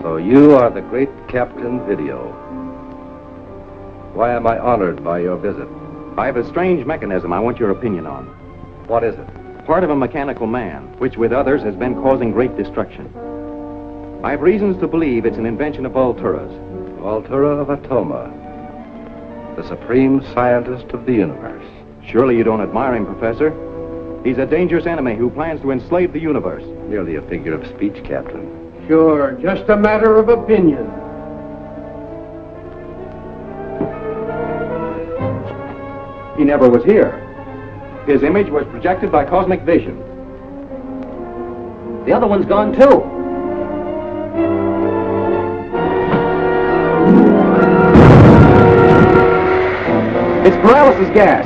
U: So you are the great Captain Video. Why am I honored by your visit?
C: I have a strange mechanism I want your opinion on.
U: What is it?
C: Part of a mechanical man, which with others has been causing great destruction. I have reasons to believe it's an invention of Vultura's.
U: Vultura of Atoma, the supreme scientist of the universe.
C: Surely you don't admire him, Professor. He's a dangerous enemy who plans to enslave the universe.
U: Merely a figure of speech, Captain.
Q: Sure, just a matter of opinion.
C: He never was here. His image was projected by cosmic vision.
O: The other one's gone, too.
C: It's paralysis gas.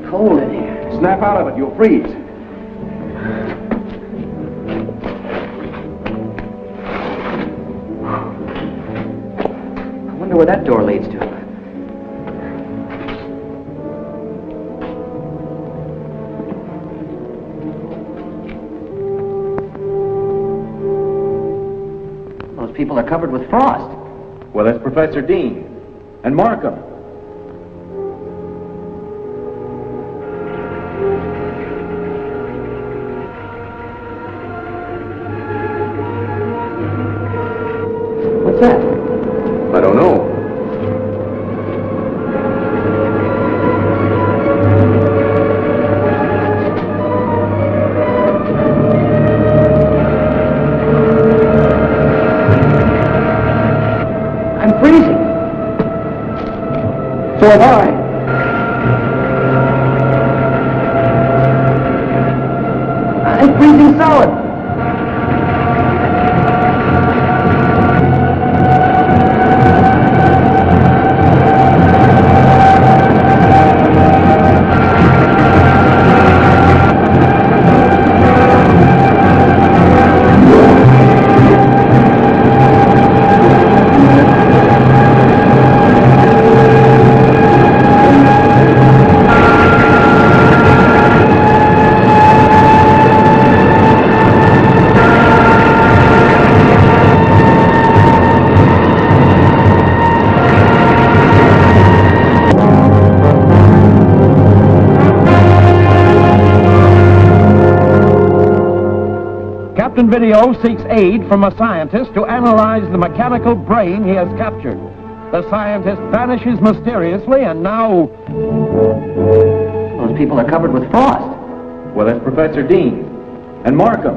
O: Cold in here.
C: Snap out of it, you'll freeze.
O: I wonder where that door leads to. Those people are covered with frost.
C: Well, that's Professor Dean. And Markham.
O: What's that?
C: I don't know.
O: I'm freezing.
C: So have I.
O: I'm freezing solid.
A: Captain Video seeks aid from a scientist to analyze the mechanical brain he has captured. The scientist vanishes mysteriously, and now...
F: Those people are covered with frost.
C: Well, that's Professor Dean. And Markham.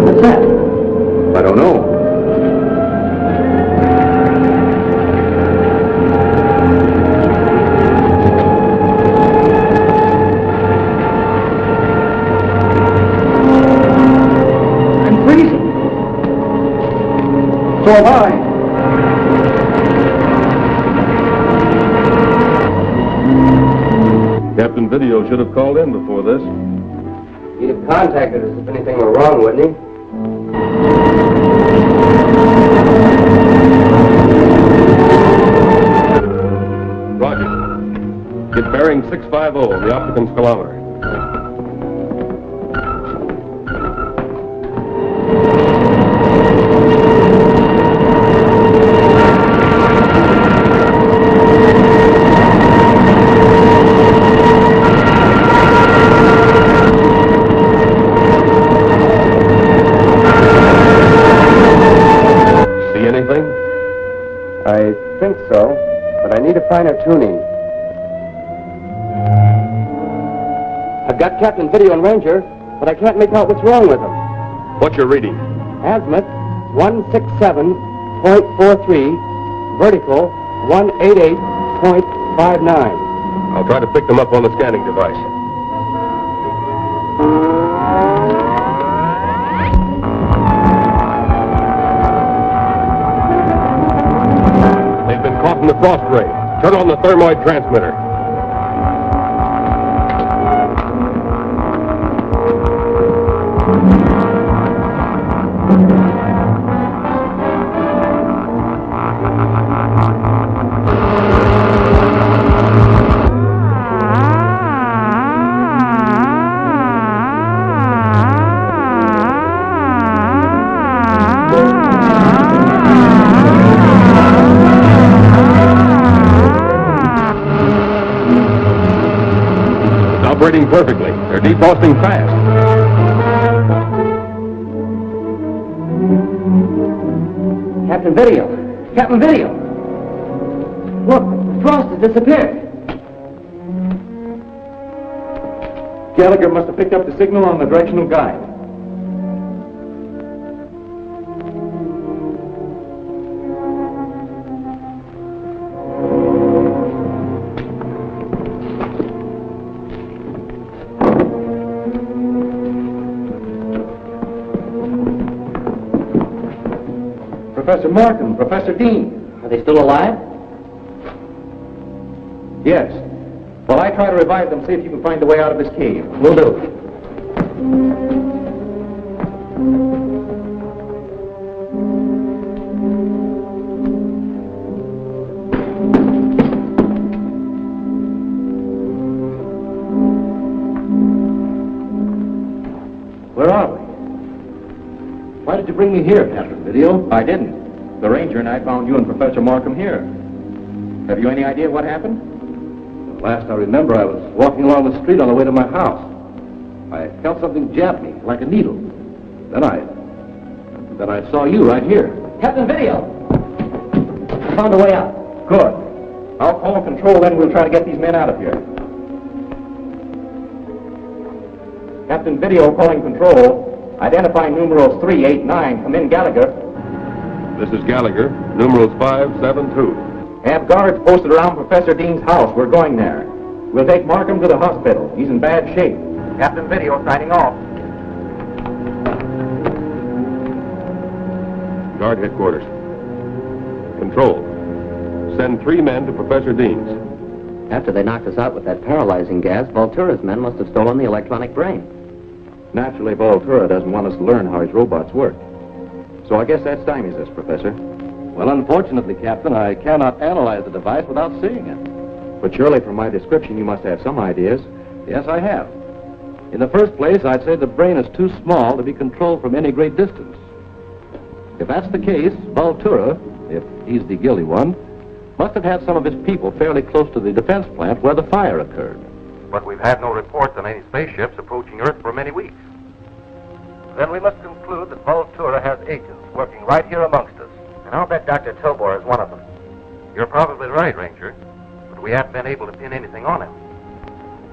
F: What's that?
C: I don't know.
F: I'm freezing.
C: So am I.
R: Captain Video should have called in before this.
Q: He'd have contacted us if anything were wrong, wouldn't he?
R: Roger. Get bearing 650 on the opticon speedometer. See anything?
Q: I think so, but I need a finer tuning. I've got Captain Video and Ranger, but I can't make out what's wrong with them.
R: What's your reading?
Q: Azimuth 167.43, vertical 188.59.
R: I'll try to pick them up on the scanning device. They've been caught in the frost ray. Turn on the thermoid transmitter. Operating perfectly. They're defrosting fast.
F: Captain Video! Captain Video! Look, the frost has disappeared.
C: Gallagher must have picked up the signal on the directional guide. Professor Markham, Professor Dean.
F: Are they still alive?
C: Yes. Well, I try to revive them, see if you can find a way out of this cave.
F: Will do.
C: Where are we? Why did you bring me here, Captain Video? I didn't. The Ranger and I found you and Professor Markham here. Have you any idea what happened? Last I remember, I was walking along the street on the way to my house. I felt something jab me, like a needle. Then I saw you right here.
F: Captain Video! I found a way out.
C: Good. I'll call control, then we'll try to get these men out of here. Captain Video calling control. Identify numerals 389. Come in, Gallagher.
R: This is Gallagher, numerals 572.
C: Have guards posted around Professor Dean's house. We're going there. We'll take Markham to the hospital. He's in bad shape. Captain Video signing off.
R: Guard headquarters. Control. Send 3 men to Professor Dean's.
F: After they knocked us out with that paralyzing gas, Voltura's men must have stolen the electronic brain.
C: Naturally, Voltura doesn't want us to learn how his robots work. So I guess that stymies us, Professor. Well, unfortunately, Captain, I cannot analyze the device without seeing it. But surely from my description, you must have some ideas. Yes, I have. In the first place, I'd say the brain is too small to be controlled from any great distance. If that's the case, Voltura, if he's the guilty one, Must have had some of his people fairly close to the defense plant where the fire occurred.
U: But we've had no reports on any spaceships approaching Earth for many weeks. Then we must conclude that Vultura has agents working right here amongst us. And I'll bet Dr. Tobor is one of them. You're probably right, Ranger. But we haven't been able to pin anything on him.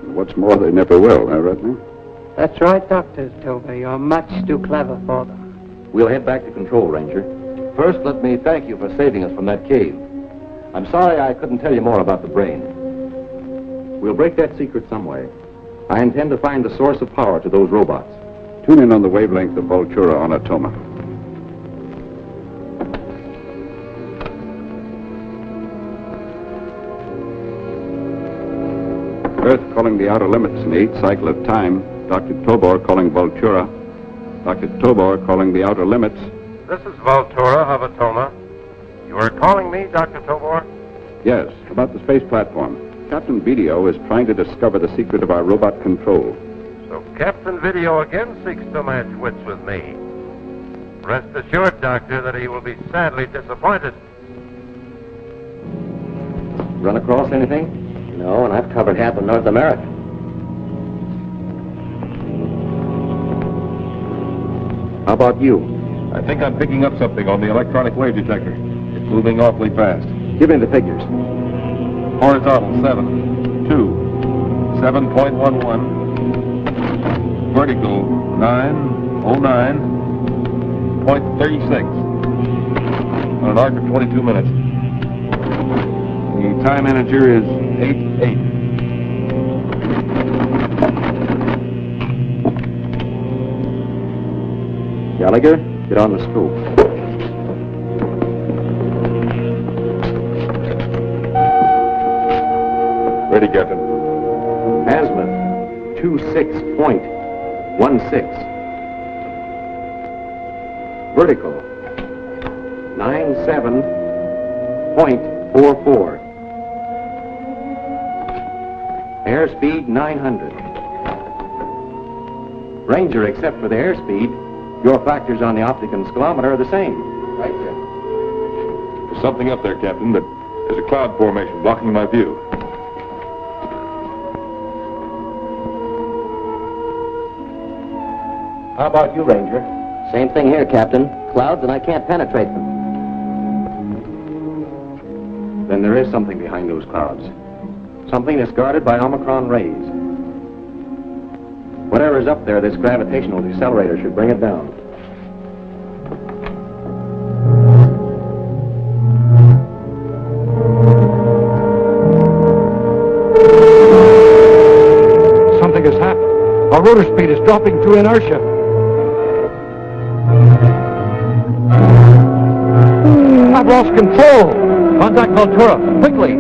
K: And what's more, they never will, huh, Rodney?
T: That's right, Dr. Tober. You're much too clever for them.
C: We'll head back to control, Ranger. First, let me thank you for saving us from that cave. I'm sorry I couldn't tell you more about the brain. We'll break that secret some way. I intend to find the source of power to those robots.
K: Tune in on the wavelength of Vultura on Atoma. Earth calling the outer limits in the 8th cycle of time. Dr. Tobor calling Vultura. Dr. Tobor calling the outer limits.
U: This is Vultura of Atoma. You are calling me, Dr. Tobor?
K: Yes, about the space platform. Captain Video is trying to discover the secret of our robot control.
U: So Captain Video again seeks to match wits with me. Rest assured, Doctor, that he will be sadly disappointed.
C: Run across anything?
F: No, and I've covered half of North America.
C: How about you?
N: I think I'm picking up something on the electronic wave detector. It's moving awfully fast.
C: Give me the figures.
N: Horizontal 7, 2, 7.11. Vertical 909.36. On an arc of 22 minutes. The time integer is 8:8.
C: Gallagher, get on the scope.
N: Ready, Captain.
C: Azimuth 26.16. Vertical 97.44. Airspeed 900. Ranger, except for the airspeed, your factors on the optic and scalometer are the same. Right, sir.
N: There's something up there, Captain, but there's a cloud formation blocking my view.
C: How about you, Ranger?
F: Same thing here, Captain. Clouds, and I can't penetrate them.
C: Then there is something behind those clouds. Something that's guarded by Omicron rays. Whatever's up there, this gravitational decelerator should bring it down.
J: Something has happened. Our rotor speed is dropping through inertia. I've lost control.
M: Contact Vultura, quickly.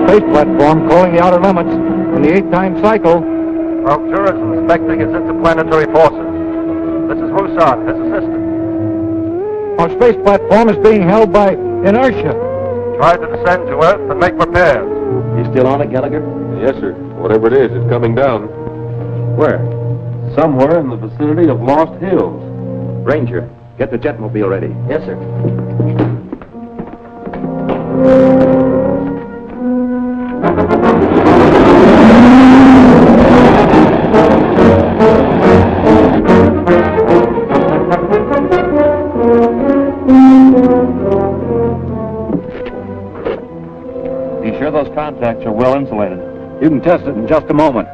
J: Space platform calling the outer limits in the 8-time cycle. Vultura is inspecting its interplanetary forces. This is Roussard, his assistant. Our space platform is being held by inertia. Try to descend to Earth and make repairs.
C: You still on it, Gallagher?
N: Yes, sir. Whatever it is, it's coming down.
C: Where?
N: Somewhere in the vicinity of Lost Hills.
C: Ranger, get the jetmobile ready.
F: Yes, sir.
S: Be sure those contacts are well insulated.
J: You can test it in just a moment.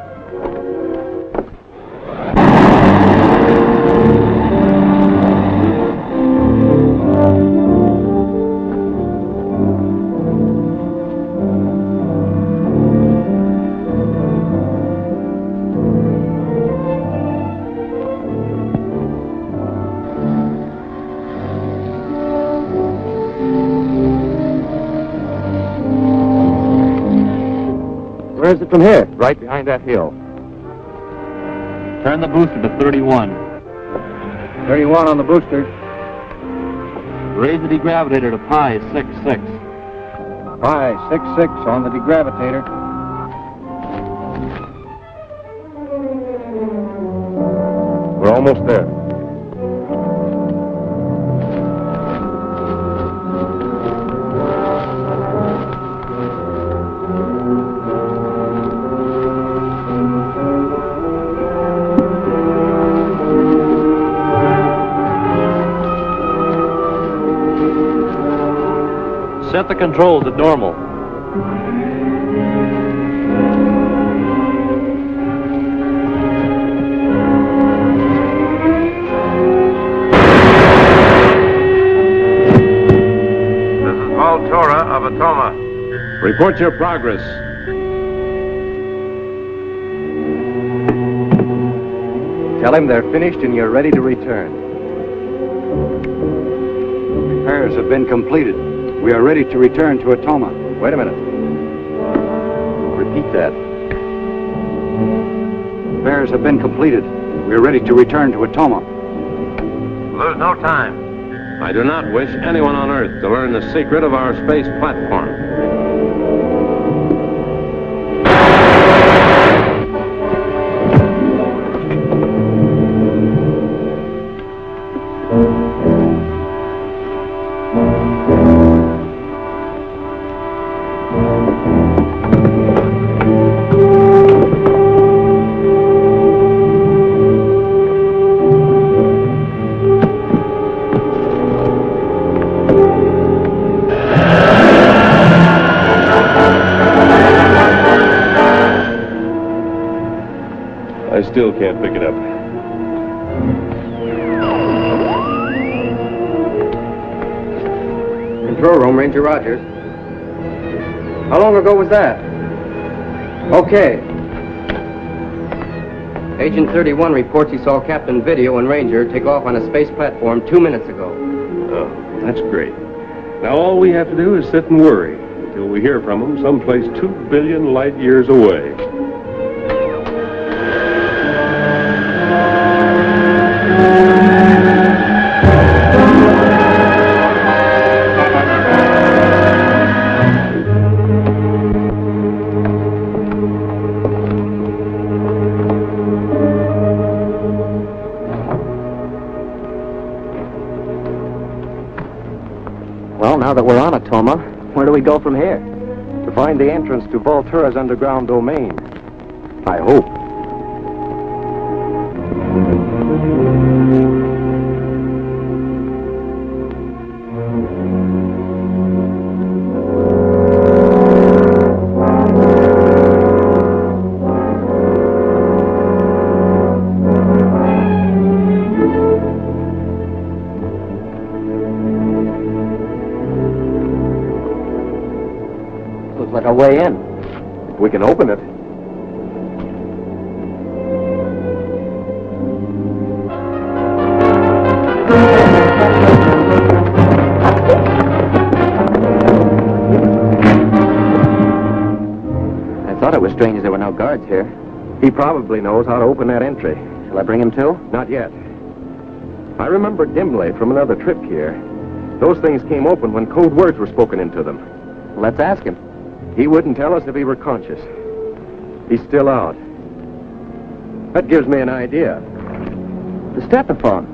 C: Where's it from here? Right behind that hill.
S: Turn the booster to 31.
J: 31 on the booster.
S: Raise the degravitator to pi 66.
J: Pi 66 on the degravitator.
N: We're almost there.
S: Set the controls at normal.
B: This is Voltura of Atoma.
E: Report your progress.
C: Tell him they're finished and you're ready to return. Repairs have been completed. We are ready to return to Atoma. Wait a minute. Repeat that. Repairs have been completed. We are ready to return to Atoma.
B: Lose no time.
E: I do not wish anyone on Earth to learn the secret of our space platform.
R: I still can't pick it up.
Q: Control room, Ranger Rogers. How long ago was that? Okay. Agent 31 reports he saw Captain Video and Ranger take off on a space platform 2 minutes ago.
R: Oh, that's great. Now all we have to do is sit and worry until we hear from them someplace 2 billion light years away.
C: Well, now that we're on Atoma, where do we go from here? To find the entrance to Voltura's underground domain. I hope. Like a way in. If we can open it. I thought it was strange there were no guards here. He probably knows how to open that entry. Shall I bring him too? Not yet. I remember dimly from another trip here. Those things came open when code words were spoken into them. Let's ask him. He wouldn't tell us if he were conscious. He's still out. That gives me an idea. The stetophone.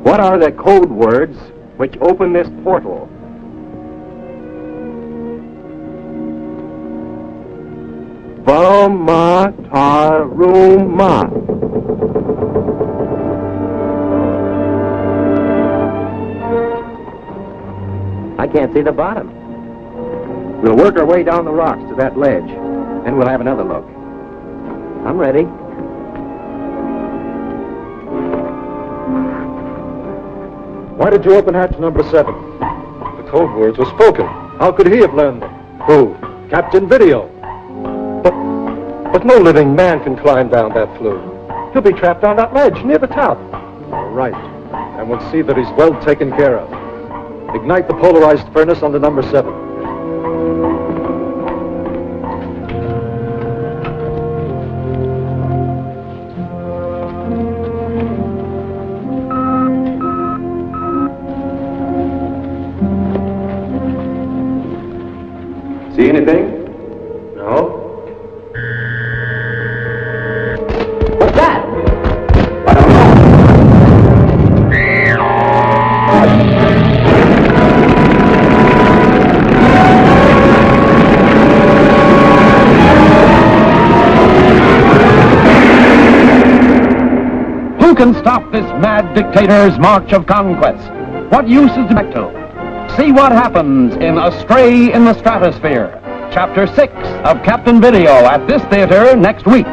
C: What are the code words which open this portal? Vamataruma. I can't see the bottom. We'll work our way down the rocks to that ledge, and we'll have another look. I'm ready.
J: Why did you open hatch number 7? The code words were spoken. How could he have learned them? Who? Captain Video. But no living man can climb down that flue. He'll be trapped on that ledge near the top. All right. And we'll see that he's well taken care of. Ignite the polarized furnace on the number 7.
C: See anything? No. What's that? I don't know.
A: can stop this mad dictator's march of conquest? What use is back to? See what happens in Astray in the Stratosphere, Chapter 6 of Captain Video at this theater next week.